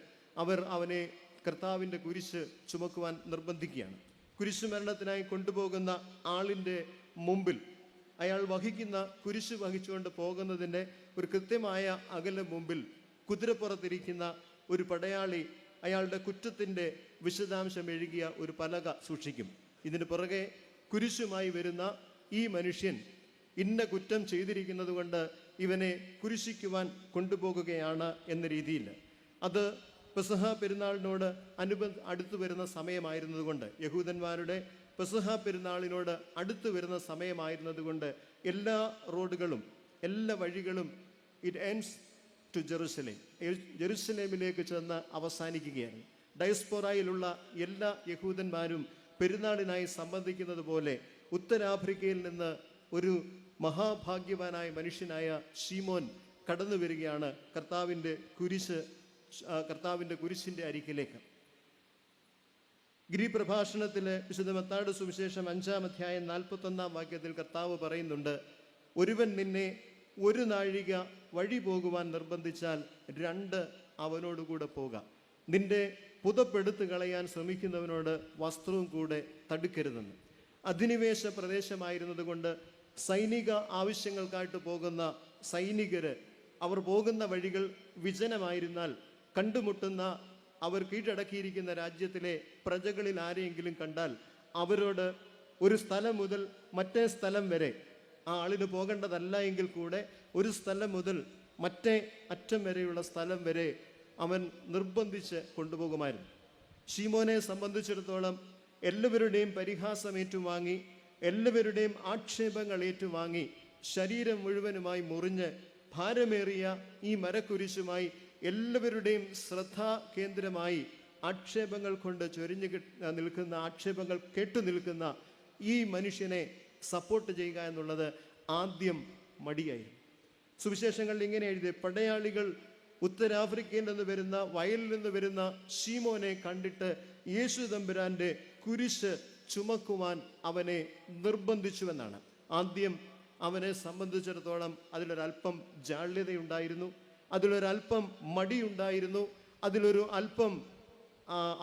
അവർ അവനെ കർത്താവിൻ്റെ കുരിശ് ചുമക്കുവാൻ നിർബന്ധിക്കുകയാണ്. കുരിശ് മരണത്തിനായി കൊണ്ടുപോകുന്ന ആളിൻ്റെ മുമ്പിൽ, അയാൾ വഹിക്കുന്ന കുരിശ് വഹിച്ചുകൊണ്ട് പോകുന്നതിൻ്റെ ഒരു കൃത്യമായ അകല മുമ്പിൽ കുതിരപ്പുറത്തിരിക്കുന്ന ഒരു പടയാളി അയാളുടെ കുറ്റത്തിൻ്റെ വിശദാംശം എഴുതിയ ഒരു പലക സൂക്ഷിക്കും. ഇതിന് പുറകെ കുരിശുമായി വരുന്ന ഈ മനുഷ്യൻ ഇന്ന കുറ്റം ചെയ്തിരിക്കുന്നത് കൊണ്ട് ഇവനെ കുരിശിക്കുവാൻ കൊണ്ടുപോകുകയാണ് എന്ന രീതിയിൽ, അത് പെസഹ പെരുന്നാളിനോട് അടുത്തു വരുന്ന സമയമായിരുന്നതുകൊണ്ട്, യഹൂദന്മാരുടെ പെസഹ പെരുന്നാളിനോട് അടുത്തു വരുന്ന സമയമായിരുന്നതുകൊണ്ട് എല്ലാ റോഡുകളും എല്ലാ വഴികളും ഇറ്റ് എൻഡ്സ് ടു ജെറുസലേം, ജെറുസലേമിലേക്ക് ചെന്ന് അവസാനിക്കുകയാണ്. ഡയസ്പോറയിലുള്ള എല്ലാ യഹൂദന്മാരും പെരുന്നാളിനായി സംബന്ധിക്കുന്നത് പോലെ ഉത്തരാഫ്രിക്കയിൽ നിന്ന് ഒരു മഹാഭാഗ്യവാനായ മനുഷ്യനായ ശീമോൻ കടന്നു വരികയാണ് കർത്താവിൻ്റെ കുരിശിൻ്റെ അരികിലേക്ക്. ഗിരിപ്രഭാഷണത്തിൽ വിശുദ്ധ മത്തായിയുടെ സുവിശേഷം 5-ാം അധ്യായം 41-ാം വാക്യത്തിൽ കർത്താവ് പറയുന്നുണ്ട്, ഒരുവൻ നിന്നെ ഒരു നാഴിക വഴി പോകുവാൻ നിർബന്ധിച്ചാൽ 2 അവനോടുകൂടെ പോകാം. നിന്റെ പുതപ്പെടുത്ത് കളയാൻ ശ്രമിക്കുന്നവനോട് വസ്ത്രവും കൂടെ തടുക്കരുതെന്ന്. അധിനിവേശ പ്രദേശമായിരുന്നത് കൊണ്ട് സൈനിക ആവശ്യങ്ങൾക്കായിട്ട് പോകുന്ന സൈനികര് അവർ പോകുന്ന വഴികൾ വിജനമായിരുന്നാൽ കണ്ടുമുട്ടുന്ന അവർ കീഴടക്കിയിരിക്കുന്ന രാജ്യത്തിലെ പ്രജകളിൽ ആരെയെങ്കിലും കണ്ടാൽ അവരോട് ഒരു സ്ഥലം മുതൽ മറ്റേ സ്ഥലം വരെ, ആ ആളിന് പോകേണ്ടതല്ല എങ്കിൽ കൂടെ ഒരു സ്ഥലം മുതൽ മറ്റേ അറ്റം വരെയുള്ള സ്ഥലം വരെ അവൻ നിർബന്ധിച്ച് കൊണ്ടുപോകുമായിരുന്നു. ശീമോനെ സംബന്ധിച്ചിടത്തോളം എല്ലാവരുടെയും പരിഹാസം ഏറ്റുവാങ്ങി, എല്ലാവരുടെയും ആക്ഷേപങ്ങൾ ഏറ്റുവാങ്ങി, ശരീരം മുഴുവനുമായി മുറിഞ്ഞ് ഭാരമേറിയ ഈ മരക്കുരിശുമായി എല്ലാവരുടെയും ശ്രദ്ധാ കേന്ദ്രമായി ആക്ഷേപങ്ങൾ കൊണ്ട് ചൊരിഞ്ഞു നിൽക്കുന്ന, ആക്ഷേപങ്ങൾ കേട്ടു നിൽക്കുന്ന ഈ മനുഷ്യനെ സപ്പോർട്ട് ചെയ്യുക എന്നുള്ളത് ആദ്യം മടിയായിരുന്നു. സുവിശേഷങ്ങളിൽ ഇങ്ങനെ എഴുതി, പടയാളികൾ ഉത്തരാഫ്രിക്കയിൽ നിന്ന് വരുന്ന, വയലിൽ നിന്ന് വരുന്ന ശീമോനെ കണ്ടിട്ട് യേശു തമ്പുരാന്റെ കുരിശ് ചുമക്കുവാൻ അവനെ നിർബന്ധിച്ചുവെന്നാണ്. ആദ്യം അവനെ സംബന്ധിച്ചിടത്തോളം അതിലൊരല്പം ജാള്യതയുണ്ടായിരുന്നു, അതിലൊരല്പം മടിയുണ്ടായിരുന്നു, അതിലൊരു അല്പം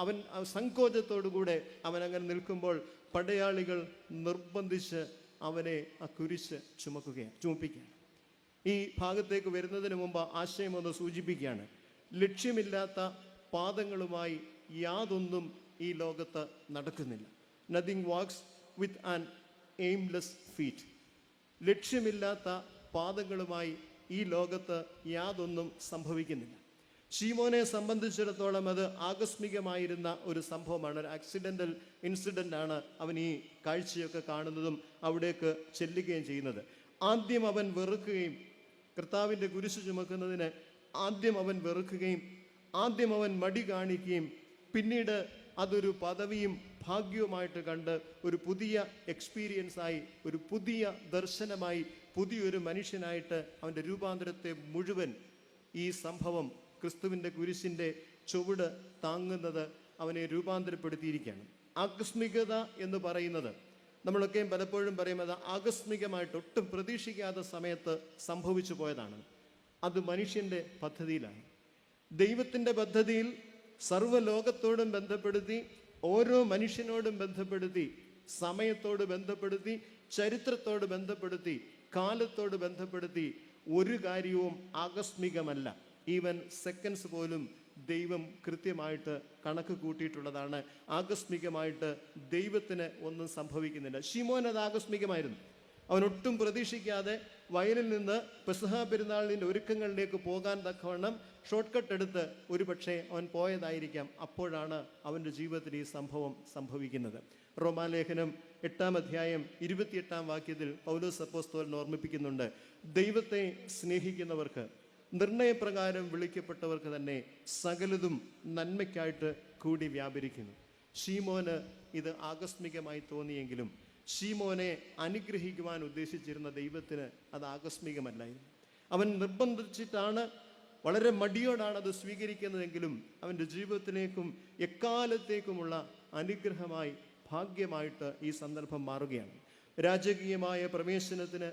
അവൻ സങ്കോചത്തോടുകൂടെ അവൻ അങ്ങനെ നിൽക്കുമ്പോൾ പടയാളികൾ നിർബന്ധിച്ച് അവനെ ആ കുരിശ് ചുമപ്പിക്കുകയാണ്. ഈ ഭാഗത്തേക്ക് വരുന്നതിന് മുമ്പ് ആശയം ഒന്ന് സൂചിപ്പിക്കുകയാണ്. ലക്ഷ്യമില്ലാത്ത പാദങ്ങളുമായി യാതൊന്നും ഈ ലോകത്ത് നടക്കുന്നില്ല. Nothing walks with an aimless feet. ലക്ഷ്യമില്ലാത്ത പാദങ്ങളുമായി ഈ ലോകത്ത് യാതൊന്നും സംഭവിക്കുന്നില്ല. ശീമോനെ സംബന്ധിച്ചിടത്തോളം അത് ആകസ്മികമായിരുന്ന ഒരു സംഭവമാണ്, ഒരു ആക്സിഡൻ്റൽ ഇൻസിഡൻ്റ് ആണ്. അവൻ ഈ കാഴ്ചയൊക്കെ കാണുന്നതും അവിടേക്ക് ചെല്ലുകയും ചെയ്യുന്നത്. ആദ്യം അവൻ വെറുക്കുകയും, കർത്താവിൻ്റെ കുരിശ് ചുമക്കുന്നതിന് ആദ്യം അവൻ വെറുക്കുകയും, ആദ്യം അവൻ മടി കാണിക്കുകയും, പിന്നീട് അതൊരു പദവിയും ഭാഗ്യവുമായിട്ട് കണ്ട് ഒരു പുതിയ എക്സ്പീരിയൻസായി, ഒരു പുതിയ ദർശനമായി, പുതിയൊരു മനുഷ്യനായിട്ട് അവൻ്റെ രൂപാന്തരത്തെ മുഴുവൻ ഈ സംഭവം, ക്രിസ്തുവിൻ്റെ കുരിശിൻ്റെ ചുവട് താങ്ങുന്നത് അവനെ രൂപാന്തരപ്പെടുത്തിയിരിക്കുകയാണ്. ആകസ്മികത എന്ന് പറയുന്നത് നമ്മളൊക്കെയും പലപ്പോഴും പറയുന്നത് ആകസ്മികമായിട്ട് ഒട്ടും പ്രതീക്ഷിക്കാത്ത സമയത്ത് സംഭവിച്ചു പോയതാണ്. അത് മനുഷ്യൻ്റെ പദ്ധതിയിലാണ്. ദൈവത്തിൻ്റെ പദ്ധതിയിൽ സർവ്വലോകത്തോടും ബന്ധപ്പെടുത്തി, ഓരോ മനുഷ്യനോടും ബന്ധപ്പെടുത്തി, സമയത്തോട് ബന്ധപ്പെടുത്തി, ചരിത്രത്തോട് ബന്ധപ്പെടുത്തി, കാലത്തോട് ബന്ധപ്പെടുത്തി ഒരു കാര്യവും ആകസ്മികമല്ല. ഈവൻ സെക്കൻഡ്സ് പോലും ദൈവം കൃത്യമായിട്ട് കണക്ക് കൂട്ടിയിട്ടുള്ളതാണ്. ആകസ്മികമായിട്ട് ദൈവത്തിന് ഒന്നും സംഭവിക്കുന്നില്ല. ശിമോൻ അത് ആകസ്മികമായിരുന്നു. അവനൊട്ടും പ്രതീക്ഷിക്കാതെ വയലിൽ നിന്ന് പെസഹ പെരുന്നാളിൻ്റെ ഒരുക്കങ്ങളിലേക്ക് പോകാൻ തക്കവണ്ണം ഷോർട്ട് കട്ട് എടുത്ത് ഒരു പക്ഷേ അവൻ പോയതായിരിക്കാം. അപ്പോഴാണ് അവൻ്റെ ജീവിതത്തിൽ ഈ സംഭവം സംഭവിക്കുന്നത്. റോമാലേഖനം 8-ാം അധ്യായം 28-ാം വാക്യത്തിൽ പൗലോസ് അപ്പോസ്തലൻ ഓർമ്മിപ്പിക്കുന്നുണ്ട്, ദൈവത്തെ സ്നേഹിക്കുന്നവർക്ക്, നിർണയപ്രകാരം വിളിക്കപ്പെട്ടവർക്ക് തന്നെ സകലതും നന്മയ്ക്കായിട്ട് കൂടി വ്യാപരിക്കുന്നു. ശീമോന് ഇത് ആകസ്മികമായി തോന്നിയെങ്കിലും ശീമോനെ അനുഗ്രഹിക്കുവാൻ ഉദ്ദേശിച്ചിരുന്ന ദൈവത്തിന് അത് ആകസ്മികമല്ലായിരുന്നു. അവൻ നിർബന്ധിച്ചിട്ടാണ്, വളരെ മടിയോടാണ് അത് സ്വീകരിക്കുന്നതെങ്കിലും അവൻ്റെ ജീവിതത്തിലേക്കും എക്കാലത്തേക്കുമുള്ള അനുഗ്രഹമായി, ഭാഗ്യമായിട്ട് ഈ സന്ദർഭം മാറുകയാണ്. രാജകീയമായ പ്രവേശനത്തിന്,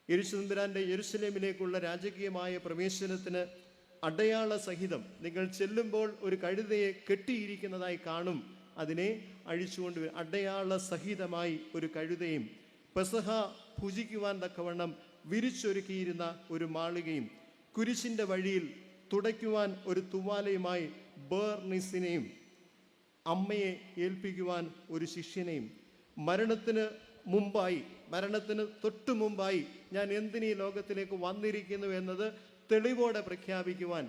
യേശുദമ്പുരാൻ്റെ യെരുശലേമിലേക്കുള്ള രാജകീയമായ പ്രവേശനത്തിന് അടയാള സഹിതം നിങ്ങൾ ചെല്ലുമ്പോൾ ഒരു കഴുതയെ കെട്ടിയിരിക്കുന്നതായി കാണും. അതിനെ അഴിച്ചുകൊണ്ടുവരും. അടയാള സഹിതമായി ഒരു കഴുതയും, പെസഹ ഭുജിക്കുവാൻ തക്കവണ്ണം വിരിച്ചൊരുക്കിയിരുന്ന ഒരു മാളികയും, കുരിശിൻ്റെ വഴിയിൽ തുടയ്ക്കുവാൻ ഒരു തുവാലയുമായി ബേർനിസിനെയും, അമ്മയെ ഏൽപ്പിക്കുവാൻ ഒരു ശിഷ്യനെയും, മരണത്തിന് തൊട്ടു മുമ്പായി ഞാൻ എന്തിനീ ലോകത്തിലേക്ക് വന്നിരിക്കുന്നു എന്നത് തെളിവോടെ പ്രഖ്യാപിക്കുവാൻ,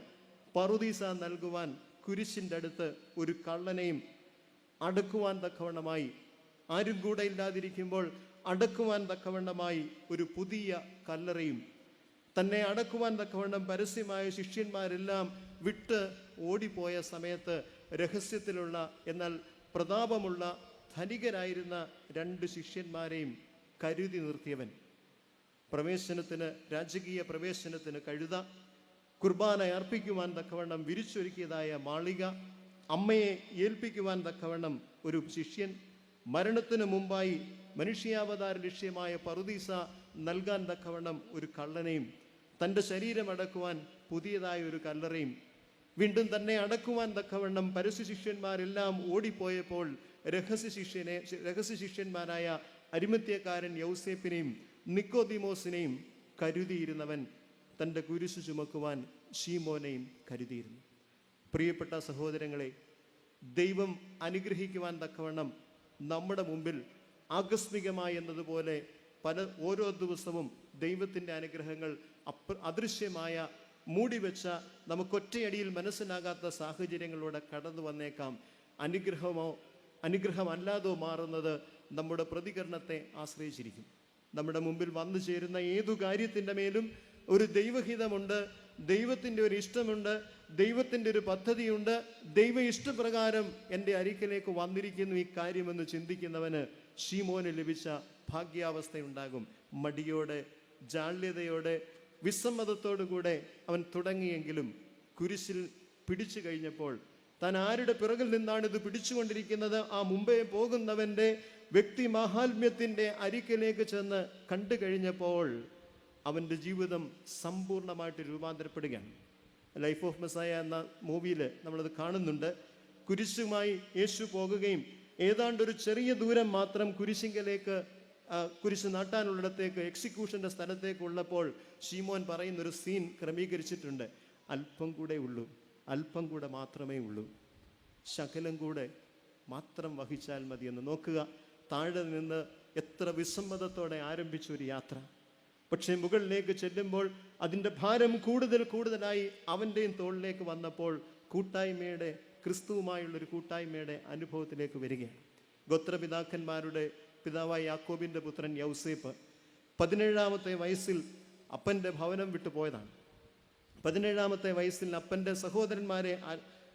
പറുദീസ നൽകുവാൻ കുരിശിൻ്റെ അടുത്ത് ഒരു കള്ളനെയും, അടക്കുവാൻ തക്കവണ്ണമായി, ആരും കൂടെ ഇല്ലാതിരിക്കുമ്പോൾ അടക്കുവാൻ തക്കവണ്ണമായി ഒരു പുതിയ കല്ലറയും, തന്നെ അടക്കുവാൻ തക്കവണ്ണം പരസ്യമായ ശിഷ്യന്മാരെല്ലാം വിട്ട് ഓടിപ്പോയ സമയത്ത് രഹസ്യത്തിലുള്ള എന്നാൽ പ്രതാപമുള്ള ധനികരായിരുന്ന 2 ശിഷ്യന്മാരെയും കരുതി നിർത്തിയവൻ, പ്രവേശനത്തിന്, രാജകീയ പ്രവേശനത്തിന് കഴുത, കുർബാന അർപ്പിക്കുവാൻ തക്കവണ്ണം വിരിച്ചൊരുക്കിയതായ മാളിക, അമ്മയെ ഏൽപ്പിക്കുവാൻ തക്കവണ്ണം ഒരു ശിഷ്യൻ, മരണത്തിന് മുമ്പായി മനുഷ്യാവതാര ലക്ഷ്യമായ പറുദീസ നൽകാൻ തക്കവണ്ണം ഒരു കള്ളനെയും, തൻ്റെ ശരീരം അടക്കുവാൻ പുതിയതായ ഒരു കല്ലറയും, വീണ്ടും തന്നെ അടക്കുവാൻ തക്കവണ്ണം പരസ്യ ശിഷ്യന്മാരെല്ലാം ഓടിപ്പോയപ്പോൾ രഹസ്യ ശിഷ്യന്മാരായ അരിമത്യക്കാരൻ യൗസേപ്പിനെയും നിക്കോദീമോസിനെയും കരുതിയിരുന്നവൻ തൻ്റെ കുരിശു ചുമക്കുവാൻ ശീമോനെയും കരുതിയിരുന്നു. പ്രിയപ്പെട്ട സഹോദരങ്ങളെ, ദൈവം അനുഗ്രഹിക്കുവാൻ തക്കവണ്ണം നമ്മുടെ മുമ്പിൽ ആകസ്മികമായി എന്നതുപോലെ ഓരോ ദിവസവും ദൈവത്തിൻ്റെ അനുഗ്രഹങ്ങൾ അദൃശ്യമായ മൂടിവെച്ച നമുക്കൊറ്റയടിയിൽ മനസ്സിലാകാത്ത സാഹചര്യങ്ങളിലൂടെ കടന്നു വന്നേക്കാം. അനുഗ്രഹമല്ലാതോ മാറുന്നത് നമ്മുടെ പ്രതികരണത്തെ ആശ്രയിച്ചിരിക്കും. നമ്മുടെ മുമ്പിൽ വന്നു ചേരുന്ന ഏതു കാര്യത്തിൻ്റെ മേലും ഒരു ദൈവഹിതമുണ്ട്, ദൈവത്തിൻ്റെ ഒരു ഇഷ്ടമുണ്ട്, ദൈവത്തിൻ്റെ ഒരു പദ്ധതിയുണ്ട്. ദൈവ ഇഷ്ടപ്രകാരം എൻ്റെ അരികിലേക്ക് വന്നിരിക്കുന്നു ഈ കാര്യമെന്ന് ചിന്തിക്കുന്നവന് ശീമോന് ലഭിച്ച ഭാഗ്യാവസ്ഥയുണ്ടാകും. മടിയോടെ, ജാള്യതയോടെ, വിസമ്മതത്തോടുകൂടെ അവൻ തുടങ്ങിയെങ്കിലും കുരിശിൽ പിടിച്ചു കഴിഞ്ഞപ്പോൾ താൻ ആരുടെ പിറകിൽ നിന്നാണ് ഇത് പിടിച്ചുകൊണ്ടിരിക്കുന്നത്, ആ മുമ്പേ പോകുന്നവൻ്റെ വ്യക്തി മാഹാത്മ്യത്തിൻ്റെ അരികിലേക്ക് ചെന്ന് കണ്ടു കഴിഞ്ഞപ്പോൾ അവൻ്റെ ജീവിതം സമ്പൂർണ്ണമായിട്ട് രൂപാന്തരപ്പെടുകയാണ്. ലൈഫ് ഓഫ് മെസ്സായ എന്ന മൂവിയിൽ നമ്മളത് കാണുന്നുണ്ട്. കുരിശുമായി യേശു പോകുകയും ഏതാണ്ടൊരു ചെറിയ ദൂരം മാത്രം കുരിശിങ്കലേക്ക്, കുരിശ് നാട്ടാനുള്ളിടത്തേക്ക്, എക്സിക്യൂഷൻ്റെ സ്ഥലത്തേക്ക് ഉള്ളപ്പോൾ ശീമോൻ പറയുന്നൊരു സീൻ ക്രമീകരിച്ചിട്ടുണ്ട്. അല്പം കൂടെ ഉള്ളൂ, അല്പം കൂടെ മാത്രമേ ഉള്ളൂ, ശകലം കൂടെ മാത്രം വഹിച്ചാൽ മതിയെന്ന്. നോക്കുക, താഴെ നിന്ന് എത്ര വിസമ്മതത്തോടെ ആരംഭിച്ചൊരു യാത്ര. പക്ഷേ മുകളിലേക്ക് ചെല്ലുമ്പോൾ അതിൻ്റെ ഭാരം കൂടുതലായി അവൻ്റെയും തോളിലേക്ക് വന്നപ്പോൾ കൂട്ടായ്മയുടെ, ക്രിസ്തുവുമായുള്ളൊരു കൂട്ടായ്മയുടെ അനുഭവത്തിലേക്ക് വരികയാണ്. ഗോത്രപിതാക്കന്മാരുടെ പിതാവായ യാക്കോബിൻ്റെ പുത്രൻ യൗസേപ്പ് 17-ാമത്തെ വയസ്സിൽ അപ്പൻ്റെ ഭവനം വിട്ടു പോയതാണ്. 17-ാമത്തെ വയസ്സിൽ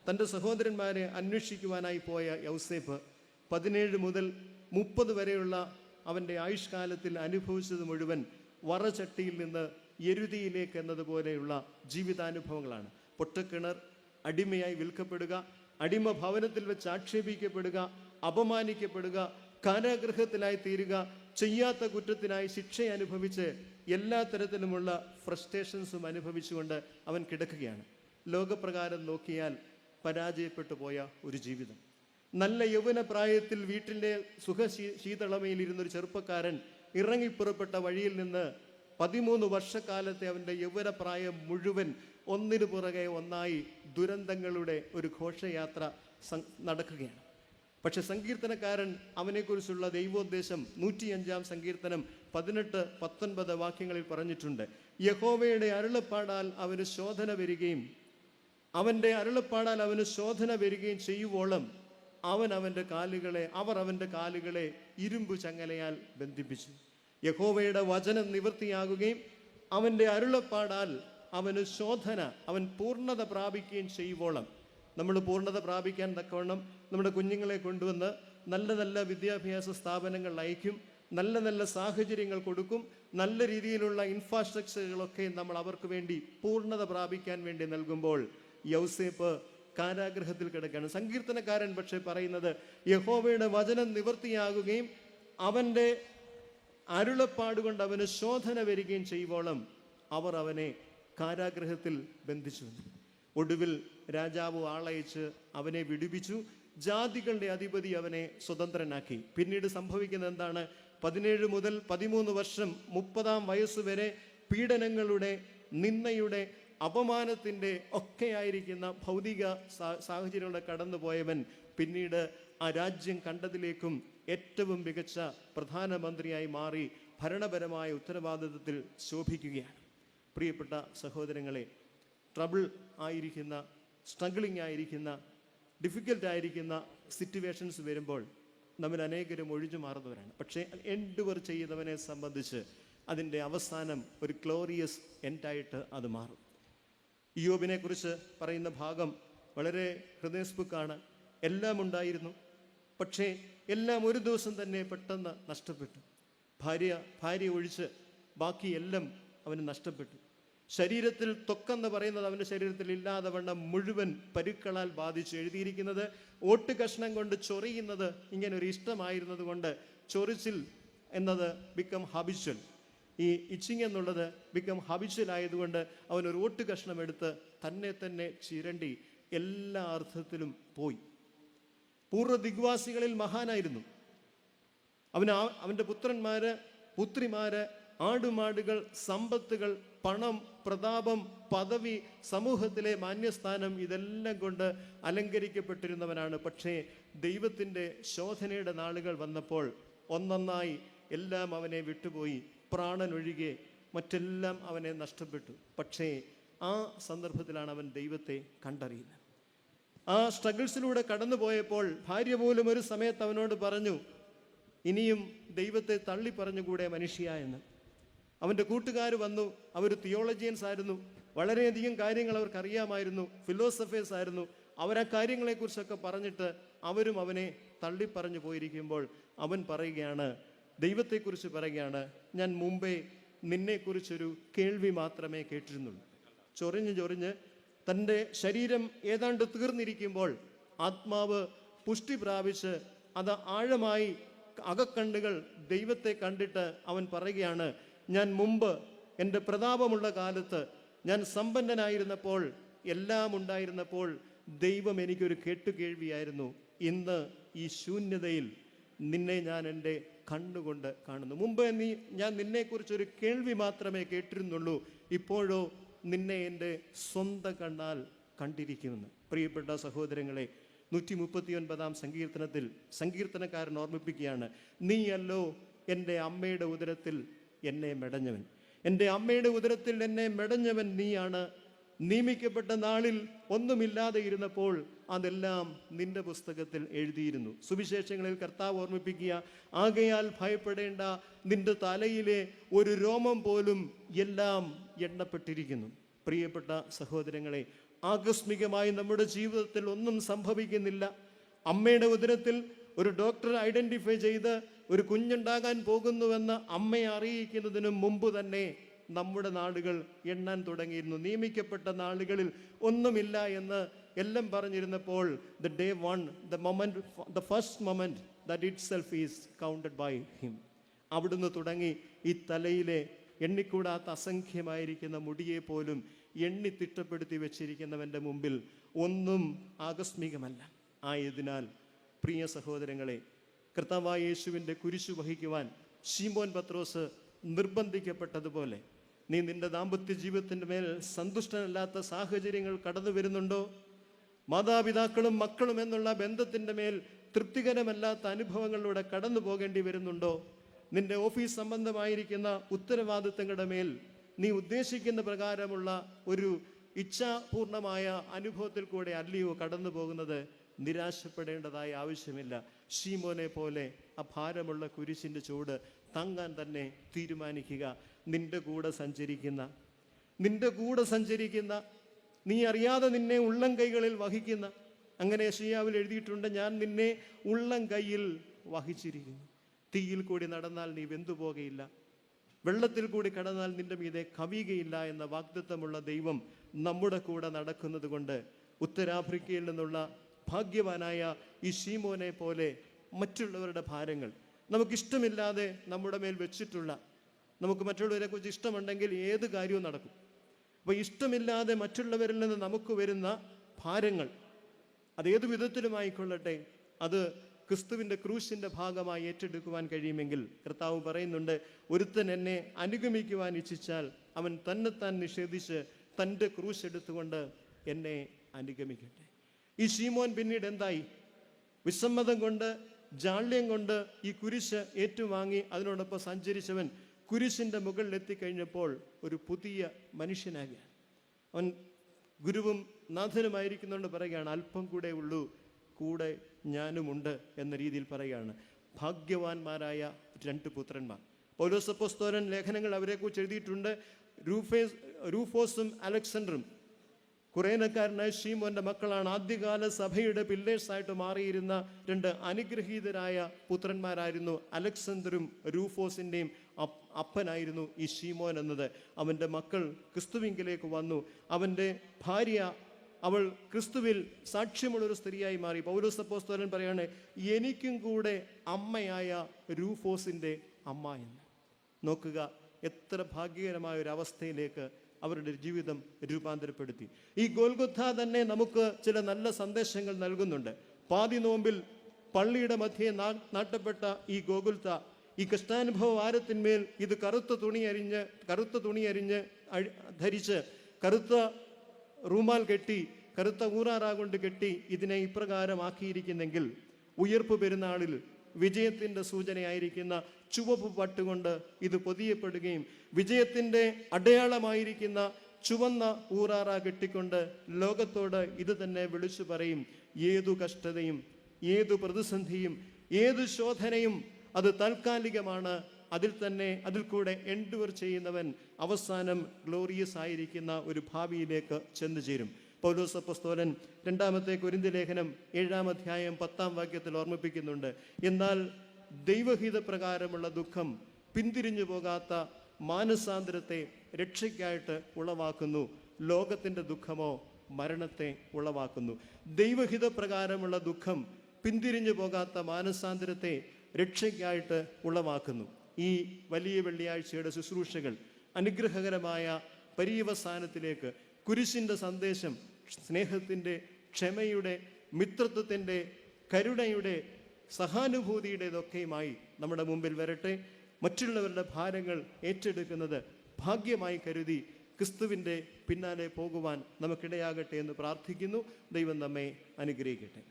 തൻ്റെ സഹോദരന്മാരെ അന്വേഷിക്കുവാനായി പോയ യൗസേപ്പ് 17 മുതൽ 30 വരെയുള്ള അവൻ്റെ ആയുഷ്കാലത്തിൽ അനുഭവിച്ചത് മുഴുവൻ വറചട്ടിയിൽ നിന്ന് എരുതിയിലേക്ക് എന്നതുപോലെയുള്ള ജീവിതാനുഭവങ്ങളാണ്. പൊട്ടക്കിണർ, അടിമയായി വിൽക്കപ്പെടുക, അടിമ ഭവനത്തിൽ വെച്ച് ആക്ഷേപിക്കപ്പെടുക, അപമാനിക്കപ്പെടുക, കാരാഗൃഹത്തിലായി തീരുക, ചെയ്യാത്ത കുറ്റത്തിനായി ശിക്ഷ അനുഭവിച്ച് എല്ലാ തരത്തിലുമുള്ള ഫ്രസ്ട്രേഷൻസും അനുഭവിച്ചുകൊണ്ട് അവൻ കിടക്കുകയാണ്. ലോകപ്രകാരം നോക്കിയാൽ പരാജയപ്പെട്ടു പോയ ഒരു ജീവിതം. നല്ല യൗവന പ്രായത്തിൽ വീട്ടിൻ്റെ ശീതളമയിൽ ഇരുന്നൊരു ചെറുപ്പക്കാരൻ ഇറങ്ങിപ്പുറപ്പെട്ട വഴിയിൽ നിന്ന് 13 വർഷക്കാലത്തെ അവൻ്റെ യൗവനപ്രായം മുഴുവൻ ഒന്നിനു പുറകെ ഒന്നായി ദുരന്തങ്ങളുടെ ഒരു ഘോഷയാത്ര നടക്കുകയാണ്. പക്ഷെ സങ്കീർത്തനക്കാരൻ അവനെക്കുറിച്ചുള്ള ദൈവോദ്ദേശം 105-ാം സങ്കീർത്തനം 18-19 വാക്യങ്ങളിൽ പറഞ്ഞിട്ടുണ്ട്. യഹോവയുടെ അരുളപ്പാടാൽ അവന് ശോധന വരികയും ചെയ്യുവോളം അവർ അവൻ്റെ കാലുകളെ ഇരുമ്പു ചങ്ങലയാൽ ബന്ധിപ്പിച്ചു. യഹോവയുടെ വചനം നിവൃത്തിയാകുകയും അവൻ്റെ അരുളപ്പാടാൽ അവന് ശോധന, അവൻ പൂർണ്ണത പ്രാപിക്കുകയും ചെയ്യുവോളം. നമ്മൾ പൂർണ്ണത പ്രാപിക്കാൻ തക്കവണ്ണം നമ്മുടെ കുഞ്ഞുങ്ങളെ കൊണ്ടുവന്ന് നല്ല നല്ല വിദ്യാഭ്യാസ സ്ഥാപനങ്ങളിൽ അയക്കും, നല്ല നല്ല സാഹചര്യങ്ങൾ കൊടുക്കും, നല്ല രീതിയിലുള്ള ഇൻഫ്രാസ്ട്രക്ചറുകളൊക്കെ നമ്മൾ അവർക്ക് വേണ്ടി പൂർണ്ണത പ്രാപിക്കാൻ വേണ്ടി നൽകുമ്പോൾ യൗസേപ്പ് കാരാഗൃഹത്തിൽ കിടക്കുകയാണ്. സങ്കീർത്തനക്കാരൻ പക്ഷെ പറയുന്നത് യഹോവയുടെ വചനം നിവൃത്തിയാകുകയും അവൻ്റെ അരുളപ്പാടുകൊണ്ട് അവന് ശോധന വരികയും ചെയ്യുവോളം അവർ അവനെ കാരാഗൃഹത്തിൽ ബന്ധിച്ചു. ഒടുവിൽ രാജാവ് ആളയച്ച് അവനെ വിടുവിച്ചു. ജാതികളുടെ അധിപതി അവനെ സ്വതന്ത്രനാക്കി. പിന്നീട് സംഭവിക്കുന്നത് എന്താണ്? 17 മുതൽ 13 വർഷം 30-ാം വയസ്സുവരെ പീഡനങ്ങളുടെ, നിന്ദയുടെ, അപമാനത്തിൻ്റെ ഒക്കെ ആയിരിക്കുന്ന ഭൗതിക സാഹചര്യങ്ങളുടെ കടന്നുപോയവൻ പിന്നീട് ആ രാജ്യം കണ്ടതിലേക്കും ഏറ്റവും മികച്ച പ്രധാനമന്ത്രിയായി മാറി ഭരണപരമായ ഉത്തരവാദിത്വത്തിൽ ശോഭിക്കുകയാണ്. പ്രിയപ്പെട്ട സഹോദരങ്ങളെ, ട്രബിൾ ആയിരിക്കുന്ന, സ്ട്രഗിളിംഗ് ആയിരിക്കുന്ന, ഡിഫിക്കൽട്ടായിരിക്കുന്ന സിറ്റുവേഷൻസ് വരുമ്പോൾ നമ്മൾ അനേകരും ഒഴിഞ്ഞു മാറുന്നവരാണ്. പക്ഷേ എൻഡുവർ ചെയ്യുന്നവനെ സംബന്ധിച്ച് അതിൻ്റെ അവസാനം ഒരു ഗ്ലോറിയസ് എൻഡായിട്ട് അത് മാറും. ഇയ്യോബിനെ കുറിച്ച് പറയുന്ന ഭാഗം വളരെ ഹൃദയസ്പൃക്കാണ്. എല്ലാം ഉണ്ടായിരുന്നു, പക്ഷേ എല്ലാം ഒരു ദിവസം തന്നെ പെട്ടെന്ന് നഷ്ടപ്പെട്ടു. ഭാര്യ ഒഴിച്ച് ബാക്കി എല്ലാം അവന് നഷ്ടപ്പെട്ടു. ശരീരത്തിൽ ത്വക്കെന്ന് പറയുന്നത് അവൻ്റെ ശരീരത്തിൽ ഇല്ലാതെ വണ്ണം മുഴുവൻ പരുക്കളാൽ ബാധിച്ച്. എഴുതിയിരിക്കുന്നത് ഓട്ട് കഷ്ണം കൊണ്ട് ചൊറിയുന്നത് ഇങ്ങനെ ഒരു ഇഷ്ടമായിരുന്നത് കൊണ്ട് ചൊറിച്ചിൽ എന്നത് ബിക്കം ഹാബിച്വൽ, ഈ ഇച്ചിങ് എന്നുള്ളത് ബിക്കം ഹാബിച്വൽ ആയതുകൊണ്ട് അവനൊരു ഓട്ട് കഷ്ണം എടുത്ത് തന്നെ ചിരണ്ടി എല്ലാ അർത്ഥത്തിലും പോയി. പൂർവ്വ ദിഗ്വാസികളിൽ മഹാനായിരുന്നു. അവൻ്റെ പുത്രിമാര്, ആടുമാടുകൾ, സമ്പത്തുകൾ, പണം, പ്രതാപം, പദവി, സമൂഹത്തിലെ മാന്യസ്ഥാനം, ഇതെല്ലാം കൊണ്ട് അലങ്കരിക്കപ്പെട്ടിരുന്നവനാണ്. പക്ഷേ ദൈവത്തിൻ്റെ ശോധനയുടെ നാളുകൾ വന്നപ്പോൾ ഒന്നൊന്നായി എല്ലാം അവനെ വിട്ടുപോയി. പ്രാണനൊഴികെ മറ്റെല്ലാം അവനെ നഷ്ടപ്പെട്ടു. പക്ഷേ ആ സന്ദർഭത്തിലാണ് അവൻ ദൈവത്തെ കണ്ടറിയുന്നത്. ആ സ്ട്രഗിൾസിലൂടെ കടന്നുപോയപ്പോൾ ഭാര്യ പോലും ഒരു സമയത്ത് അവനോട് പറഞ്ഞു, ഇനിയും ദൈവത്തെ തള്ളി പറഞ്ഞുകൂടെ മനുഷ്യ എന്ന്. അവൻ്റെ കൂട്ടുകാർ വന്നു. അവർ തിയോളജിയൻസ് ആയിരുന്നു, വളരെയധികം കാര്യങ്ങൾ അവർക്കറിയാമായിരുന്നു, ഫിലോസഫേഴ്സ് ആയിരുന്നു. അവരാ കാര്യങ്ങളെക്കുറിച്ചൊക്കെ പറഞ്ഞിട്ട് അവരും അവനെ തള്ളിപ്പറഞ്ഞു പോയിരിക്കുമ്പോൾ അവൻ പറയുകയാണ്, ദൈവത്തെക്കുറിച്ച് പറയുകയാണ്, ഞാൻ മുമ്പേ നിന്നെക്കുറിച്ചൊരു കേൾവി മാത്രമേ കേട്ടിരുന്നുള്ളൂ. ചൊറിഞ്ഞ് ചൊറിഞ്ഞ് തൻ്റെ ശരീരം ഏതാണ്ട് തീർന്നിരിക്കുമ്പോൾ ആത്മാവ് പുഷ്ടി പ്രാപിച്ച് അത് ആഴമായി അകക്കണ്ണുകൾ ദൈവത്തെ കണ്ടിട്ട് അവൻ പറയുകയാണ്, ഞാൻ മുമ്പ് എൻ്റെ പ്രതാപമുള്ള കാലത്ത്, ഞാൻ സമ്പന്നനായിരുന്നപ്പോൾ, എല്ലാം ഉണ്ടായിരുന്നപ്പോൾ ദൈവം എനിക്കൊരു കേട്ടുകേൾവിയായിരുന്നു. ഇന്ന് ഈ ശൂന്യതയിൽ നിന്നെ ഞാൻ എൻ്റെ കണ്ണുകൊണ്ട് കാണുന്നു. മുമ്പ് ഞാൻ നിന്നെക്കുറിച്ചൊരു കേൾവി മാത്രമേ കേട്ടിരുന്നുള്ളൂ, ഇപ്പോഴോ നിന്നെ എൻ്റെ സ്വന്തം കണ്ണാൽ കണ്ടിരിക്കുമെന്ന്. പ്രിയപ്പെട്ട സഹോദരങ്ങളെ, 139 സങ്കീർത്തനത്തിൽ സങ്കീർത്തനക്കാരൻ ഓർമ്മിപ്പിക്കുകയാണ്, നീയല്ലോ എൻ്റെ അമ്മയുടെ ഉദരത്തിൽ എന്നെ മെടഞ്ഞവൻ. എൻ്റെ അമ്മയുടെ ഉദരത്തിൽ എന്നെ മെടഞ്ഞവൻ നീയാണ്. നിയമിക്കപ്പെട്ട നാളിൽ ഒന്നുമില്ലാതെ ഇരുന്നപ്പോൾ അതെല്ലാം നിന്റെ പുസ്തകത്തിൽ എഴുതിയിരുന്നു. സുവിശേഷങ്ങളിൽ കർത്താവ് ഓർമ്മിപ്പിക്കുക, ആകയാൽ ഭയപ്പെടേണ്ട, നിന്റെ തലയിലെ ഒരു രോമം പോലും എല്ലാം എണ്ണപ്പെട്ടിരിക്കുന്നു. പ്രിയപ്പെട്ട സഹോദരങ്ങളെ, ആകസ്മികമായി നമ്മുടെ ജീവിതത്തിൽ ഒന്നും സംഭവിക്കുന്നില്ല. അമ്മയുടെ ഉദരത്തിൽ ഒരു ഡോക്ടർ ഐഡന്റിഫൈ ചെയ്ത് ഒരു കുഞ്ഞുണ്ടാകാൻ പോകുന്നുവെന്ന് അമ്മയെ അറിയിക്കുന്നതിന് മുമ്പ് തന്നെ നമ്മുടെ നാളുകൾ എണ്ണാൻ തുടങ്ങിയിരുന്നു. നിയമിക്കപ്പെട്ട നാളുകളിൽ ഒന്നുമില്ല എന്ന് എല്ലാം പറഞ്ഞിരുന്നപ്പോൾ the day one, the first moment that itself is counted by him. അവിടുന്ന് തുടങ്ങി ഈ തലയിലെ എണ്ണിക്കൂടാത്ത അസംഖ്യമായിരിക്കുന്ന മുടിയെ പോലും എണ്ണി തിട്ടപ്പെടുത്തി വെച്ചിരിക്കുന്നവൻ്റെ മുമ്പിൽ ഒന്നും ആകസ്മികമല്ല. ആയതിനാൽ പ്രിയ സഹോദരങ്ങളെ, കർത്താവായ യേശുവിൻ്റെ കുരിശു വഹിക്കുവാൻ ശീമോൻ പത്രോസ് നിർബന്ധിക്കപ്പെട്ടതുപോലെ നീ നിന്റെ ദാമ്പത്യ ജീവിതത്തിൻ്റെ മേൽ സന്തുഷ്ടനല്ലാത്ത സാഹചര്യങ്ങൾ കടന്നു വരുന്നുണ്ടോ? മാതാപിതാക്കളും മക്കളും എന്നുള്ള ബന്ധത്തിൻ്റെ മേൽ തൃപ്തികരമല്ലാത്ത അനുഭവങ്ങളിലൂടെ കടന്നു പോകേണ്ടി വരുന്നുണ്ടോ? നിന്റെ ഓഫീസ് സംബന്ധമായിരിക്കുന്ന ഉത്തരവാദിത്തങ്ങളുടെ മേൽ നീ ഉദ്ദേശിക്കുന്ന പ്രകാരമുള്ള ഒരു ഇച്ഛാപൂർണമായ അനുഭവത്തിൽ കൂടെ അല്ലയോ കടന്നു പോകുന്നത്? നിരാശപ്പെടേണ്ടതായ ആവശ്യമില്ല. ശീമോനെ പോലെ ആ ഭാരമുള്ള കുരിശിൻ്റെ ചൂട് താങ്ങാൻ തന്നെ തീരുമാനിക്കുക. നിന്റെ കൂടെ സഞ്ചരിക്കുന്ന നീ അറിയാതെ നിന്നെ ഉള്ളം കൈകളിൽ വഹിക്കുന്ന, അങ്ങനെ യെശയ്യാവിൽ എഴുതിയിട്ടുണ്ട്, ഞാൻ നിന്നെ ഉള്ളം കൈയിൽ വഹിച്ചിരിക്കുന്നു. തീയിൽ കൂടി നടന്നാൽ നീ വെന്തുപോകയില്ല, വെള്ളത്തിൽ കൂടി കടന്നാൽ നിന്റെ മീതെ കവിയുകയില്ല എന്ന വാഗ്ദത്തമുള്ള ദൈവം നമ്മുടെ കൂടെ നടക്കുന്നത് കൊണ്ട് ഉത്തരാഫ്രിക്കയിൽ നിന്നുള്ള ഭാഗ്യവാനായ ഈ ശീമോനെ പോലെ മറ്റുള്ളവരുടെ ഭാരങ്ങൾ നമുക്കിഷ്ടമില്ലാതെ നമ്മുടെ മേൽ വെച്ചിട്ടുള്ള, നമുക്ക് മറ്റുള്ളവരെ കുറിച്ച് ഇഷ്ടമുണ്ടെങ്കിൽ ഏത് കാര്യവും നടക്കും. അപ്പോൾ ഇഷ്ടമില്ലാതെ മറ്റുള്ളവരിൽ നിന്ന് നമുക്ക് വരുന്ന ഭാരങ്ങൾ അതേത് വിധത്തിലുമായിക്കൊള്ളട്ടെ, അത് ക്രിസ്തുവിൻ്റെ ക്രൂശിൻ്റെ ഭാഗമായി ഏറ്റെടുക്കുവാൻ കഴിയുമെങ്കിൽ കർത്താവ് പറയുന്നുണ്ട്, ഒരുത്തൻ എന്നെ അനുഗമിക്കുവാൻ ഇച്ഛിച്ചാൽ അവൻ തന്നെത്താൻ നിഷേധിച്ച് തൻ്റെ ക്രൂശ് എടുത്തുകൊണ്ട് എന്നെ അനുഗമിക്കട്ടെ. ഈ ശീമോൻ പിന്നീട് എന്തായി? വിസമ്മതം കൊണ്ട്, ജാള്യം കൊണ്ട് ഈ കുരിശ് ഏറ്റുവാങ്ങി അതിനോടൊപ്പം സഞ്ചരിച്ചവൻ കുരിശിൻ്റെ മുകളിൽ എത്തിക്കഴിഞ്ഞപ്പോൾ ഒരു പുതിയ മനുഷ്യനാകുക. അവൻ ഗുരുവും നാഥനുമായിരിക്കുന്നതുകൊണ്ട് പറയുകയാണ്, അല്പം കൂടെ ഉള്ളൂ, കൂടെ ഞാനുമുണ്ട് എന്ന രീതിയിൽ പറയുകയാണ്. ഭാഗ്യവാന്മാരായ 2 പുത്രന്മാർ. പൗലോസ് അപ്പോസ്തലൻ ലേഖനങ്ങൾ അവരെക്കുറിച്ച് എഴുതിയിട്ടുണ്ട്. റൂഫോസും അലക്സാണ്ടറും കുറേനക്കാരനായ ശീമോന്റെ മക്കളാണ്. ആദ്യകാല സഭയുടെ പില്ലേഴ്സായിട്ട് മാറിയിരുന്ന 2 അനുഗ്രഹീതരായ പുത്രന്മാരായിരുന്നു. അലക്സാണ്ടറും റൂഫോസിൻ്റെയും അപ്പനായിരുന്നു ഈ ശീമോൻ എന്നത്. അവൻ്റെ മക്കൾ ക്രിസ്തുവിങ്കിലേക്ക് വന്നു. അവൻ്റെ ഭാര്യ, അവൾ ക്രിസ്തുവിൽ സാക്ഷ്യമുള്ളൊരു സ്ത്രീയായി മാറി. പൗലോസ് അപ്പോസ്തലൻ പറയാണ്, എനിക്കും കൂടെ അമ്മയായ റൂഫോസിൻ്റെ അമ്മ എന്ന്. നോക്കുക, എത്ര ഭാഗ്യകരമായ ഒരു അവസ്ഥയിലേക്ക് അവരുടെ ജീവിതം രൂപാന്തരപ്പെടുത്തി. ഈ ഗോൽഗൊഥ തന്നെ നമുക്ക് ചില നല്ല സന്ദേശങ്ങൾ നൽകുന്നുണ്ട്. പാതി നോമ്പിൽ പള്ളിയുടെ മധ്യേ നാട്ടപ്പെട്ട ഈ ഗോകുൽത്ത, ഈ കഷ്ടാനുഭവ വാരത്തിന്മേൽ ഇത് കറുത്ത തുണി അരിഞ്ഞ് ധരിച്ച് കറുത്ത റൂമാൽ കെട്ടി, കറുത്ത ഊറാറ കൊണ്ട് കെട്ടി ഇതിനെ ഇപ്രകാരം ആക്കിയിരിക്കുന്നെങ്കിൽ, ഉയർപ്പ് പെരുന്നാളിൽ വിജയത്തിൻ്റെ സൂചനയായിരിക്കുന്ന ചുവപ്പ് പട്ടുകൊണ്ട് ഇത് പൊതിയപ്പെടുകയും വിജയത്തിൻ്റെ അടയാളമായിരിക്കുന്ന ചുവന്ന ഊറാറ കെട്ടിക്കൊണ്ട് ലോകത്തോട് ഇത് തന്നെ വിളിച്ചു പറയും, ഏതു കഷ്ടതയും ഏതു പ്രതിസന്ധിയും ഏതു ശോധനയും അത് താൽക്കാലികമാണ്, അതിൽ കൂടെ എൻഡുവർ ചെയ്യുന്നവൻ അവസാനം ഗ്ലോറിയസ് ആയിരിക്കുന്ന ഒരു ഭാവിയിലേക്ക് ചെന്നു ചേരും. പൗലോസ് അപ്പോസ്തലൻ 2 കൊരിന്ത്യർ ലേഖനം 7 അധ്യായം 10 ഓർമ്മിപ്പിക്കുന്നുണ്ട്, എന്നാൽ ദൈവഹിത പ്രകാരമുള്ള ദുഃഖം പിന്തിരിഞ്ഞു പോകാത്ത മാനസാന്തരത്തെ രക്ഷയ്ക്കായിട്ട് ഉളവാക്കുന്നു. ലോകത്തിൻ്റെ ദുഃഖമോ മരണത്തെ ഉളവാക്കുന്നു. ദൈവഹിതപ്രകാരമുള്ള ദുഃഖം പിന്തിരിഞ്ഞു പോകാത്ത മാനസാന്തരത്തെ രക്ഷയ്ക്കായിട്ട് ഉളവാക്കുന്നു. ഈ വലിയ വെള്ളിയാഴ്ചയുടെ ശുശ്രൂഷകൾ അനുഗ്രഹകരമായ പര്യവസാനത്തിലേക്ക്, കുരിശിൻ്റെ സന്ദേശം സ്നേഹത്തിൻ്റെ, ക്ഷമയുടെ, മിത്രത്വത്തിൻ്റെ, കരുണയുടെ, സഹാനുഭൂതിയുടേതൊക്കെയുമായി നമ്മുടെ മുമ്പിൽ വരട്ടെ. മറ്റുള്ളവരുടെ ഭാരങ്ങൾ ഏറ്റെടുക്കുന്നത് ഭാഗ്യമായി കരുതി ക്രിസ്തുവിൻ്റെ പിന്നാലെ പോകുവാൻ നമുക്കിടയാകട്ടെ എന്ന് പ്രാർത്ഥിക്കുന്നു. ദൈവം നമ്മെ അനുഗ്രഹിക്കട്ടെ.